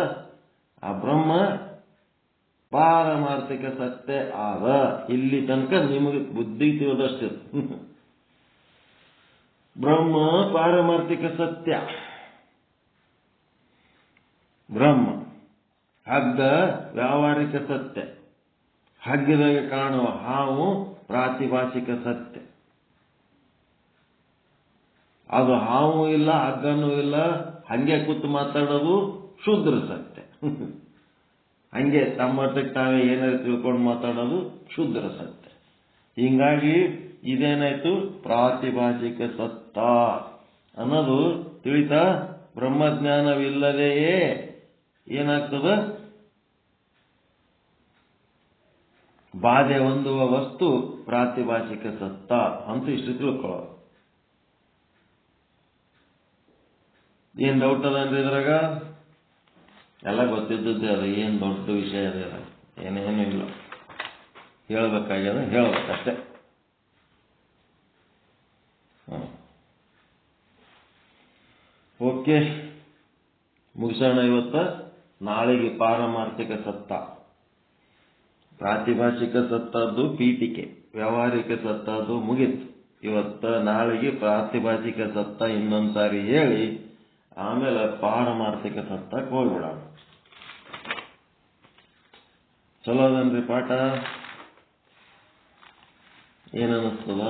ಆ ಬ್ರಹ್ಮ ಪಾರಮಾರ್ಥಿಕ ಸತ್ಯ ಆದ. ಇಲ್ಲಿ ತನಕ ನಿಮಗೆ ಬುದ್ಧಿ ತಿಳಿದಷ್ಟು. ಬ್ರಹ್ಮ ಪಾರಮಾರ್ಥಿಕ ಸತ್ಯ, ಬ್ರಹ್ಮ. ಹಗ್ಗ ವ್ಯಾವಹಾರಿಕ ಸತ್ಯ. ಹಗ್ಗದಾಗ ಕಾಣುವ ಹಾವು ಪ್ರಾತಿಭಾಸಿಕ ಸತ್ಯ. ಅದು ಹಾವು ಇಲ್ಲ, ಹಗ್ಗನೂ ಇಲ್ಲ, ಹಂಗೆ ಕೂತು ಮಾತಾಡೋದು ಶೂದ್ರ ಸತ್ಯ. ಹಂಗೆ ತಮ್ಮಷ್ಟಕ್ಕೆ ತಾವೇ ಏನಾದ್ರು ತಿಳ್ಕೊಂಡು ಮಾತಾಡೋದು ಶುದ್ಧರ ಸತ್ಯ. ಹಿಂಗಾಗಿ ಇದೇನಾಯ್ತು, ಪ್ರಾತಿಭಾಷಿಕ ಸತ್ತ ಅನ್ನೋದು ತಿಳಿತಾ. ಬ್ರಹ್ಮಜ್ಞಾನವಿಲ್ಲದೆಯೇ ಏನಾಗ್ತದ, ಬಾಧೆ ಹೊಂದುವ ವಸ್ತು ಪ್ರಾತಿಭಾಷಿಕ ಸತ್ತ ಅಂತ ಇಷ್ಟು ತಿಳ್ಕೊಳ್ಳೋದು. ಏನ್ ಡೌಟ್ ಅದನ್ರಿ ಇದ್ರಾಗ? ಎಲ್ಲ ಗೊತ್ತಿದ್ದದ್ದೇ ಅದು, ಏನ್ ದೊಡ್ಡ ವಿಷಯ ಅದೇ, ಏನೇನು ಇಲ್ಲ. ಹೇಳ್ಬೇಕಾಗ್ಯದ ಹೇಳ್ಬೇಕಷ್ಟೆ. ಓಕೆ, ಮುಗಿಸೋಣ ಇವತ್ತ. ನಾಳೆಗೆ ಪಾರಮಾರ್ಥಿಕ ಸತ್ತ. ಪ್ರಾತಿಭಾಷಿಕ ಸತ್ತದ್ದು ಪೀಠಿಕೆ, ವ್ಯಾವಹಾರಿಕ ಸತ್ತದ್ದು ಮುಗಿತು. ಇವತ್ತ ನಾಳೆಗೆ ಪ್ರಾತಿಭಾಷಿಕ ಸತ್ತ ಇನ್ನೊಂದು ಸಾರಿ ಹೇಳಿ ಆಮೇಲೆ ಪಾರಮಾರ್ಥಿಕ ಸತ್ತಕ್ಕೆ ಹೋಗ್ಬಿಡೋಣ. ಚಲೋ ಅದನ್ರಿ ಪಾಠ? ಏನನ್ನಿಸ್ತದ?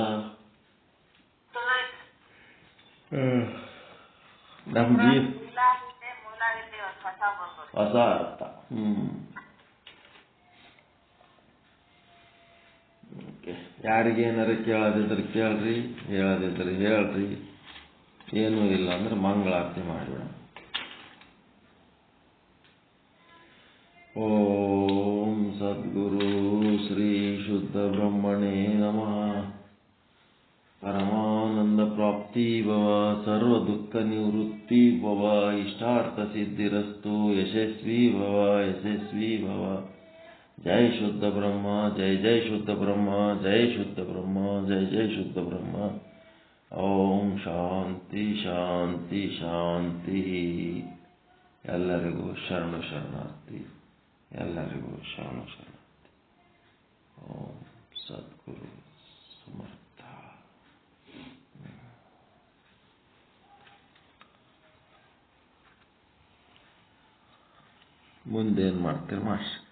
ನಮ್ ಹೊಸ ಅರ್ಥ. ಯಾರಿಗೇನಾರ ಕೇಳೋದಿದ್ರೆ ಕೇಳ್ರಿ, ಹೇಳೋದಿದ್ರೆ ಹೇಳ್ರಿ. ಏನೂ ಇಲ್ಲ ಅಂದ್ರೆ ಮಂಗಳಾರತಿ ಮಾಡಿಬಿಡ. ಓಂ ಸದ್ಗುರು ಶ್ರೀ ಶುದ್ಧ ಬ್ರಹ್ಮಣೇ ನಮಃ. ಪರಮಾನಂದ ಪ್ರಾಪ್ತಿ ಭವ, ಸರ್ವ ದುಃಖ ನಿವೃತ್ತಿ ಭವ, ಇಷ್ಟಾರ್ಥ ಸಿದ್ಧಿರಸ್ತು, ಯಶಸ್ವಿ ಭವ, ಯಶಸ್ವಿ ಭವ. ಜೈ ಶುದ್ಧ ಬ್ರಹ್ಮ, ಜೈ ಜೈ ಶುದ್ಧ ಬ್ರಹ್ಮ, ಜೈ ಶುದ್ಧ ಬ್ರಹ್ಮ, ಜೈ ಜೈ ಶುದ್ಧ ಬ್ರಹ್ಮ. ಓಂ ಶಾಂತಿ ಶಾಂತಿ ಶಾಂತಿ. ಎಲ್ಲರಿಗೂ ಶರಣು ಶರಣಾರ್ಥಿ, ಎಲ್ಲರಿಗೂ ಶರಣು ಶರಣಾರ್ಥಿ. ಓಂ ಸದ್ಗುರು ಸಮರ್ಥ. ಮುಂದೇನು ಮಾಡ್ತೀರಿ ಮಾಸ್ಟರ್?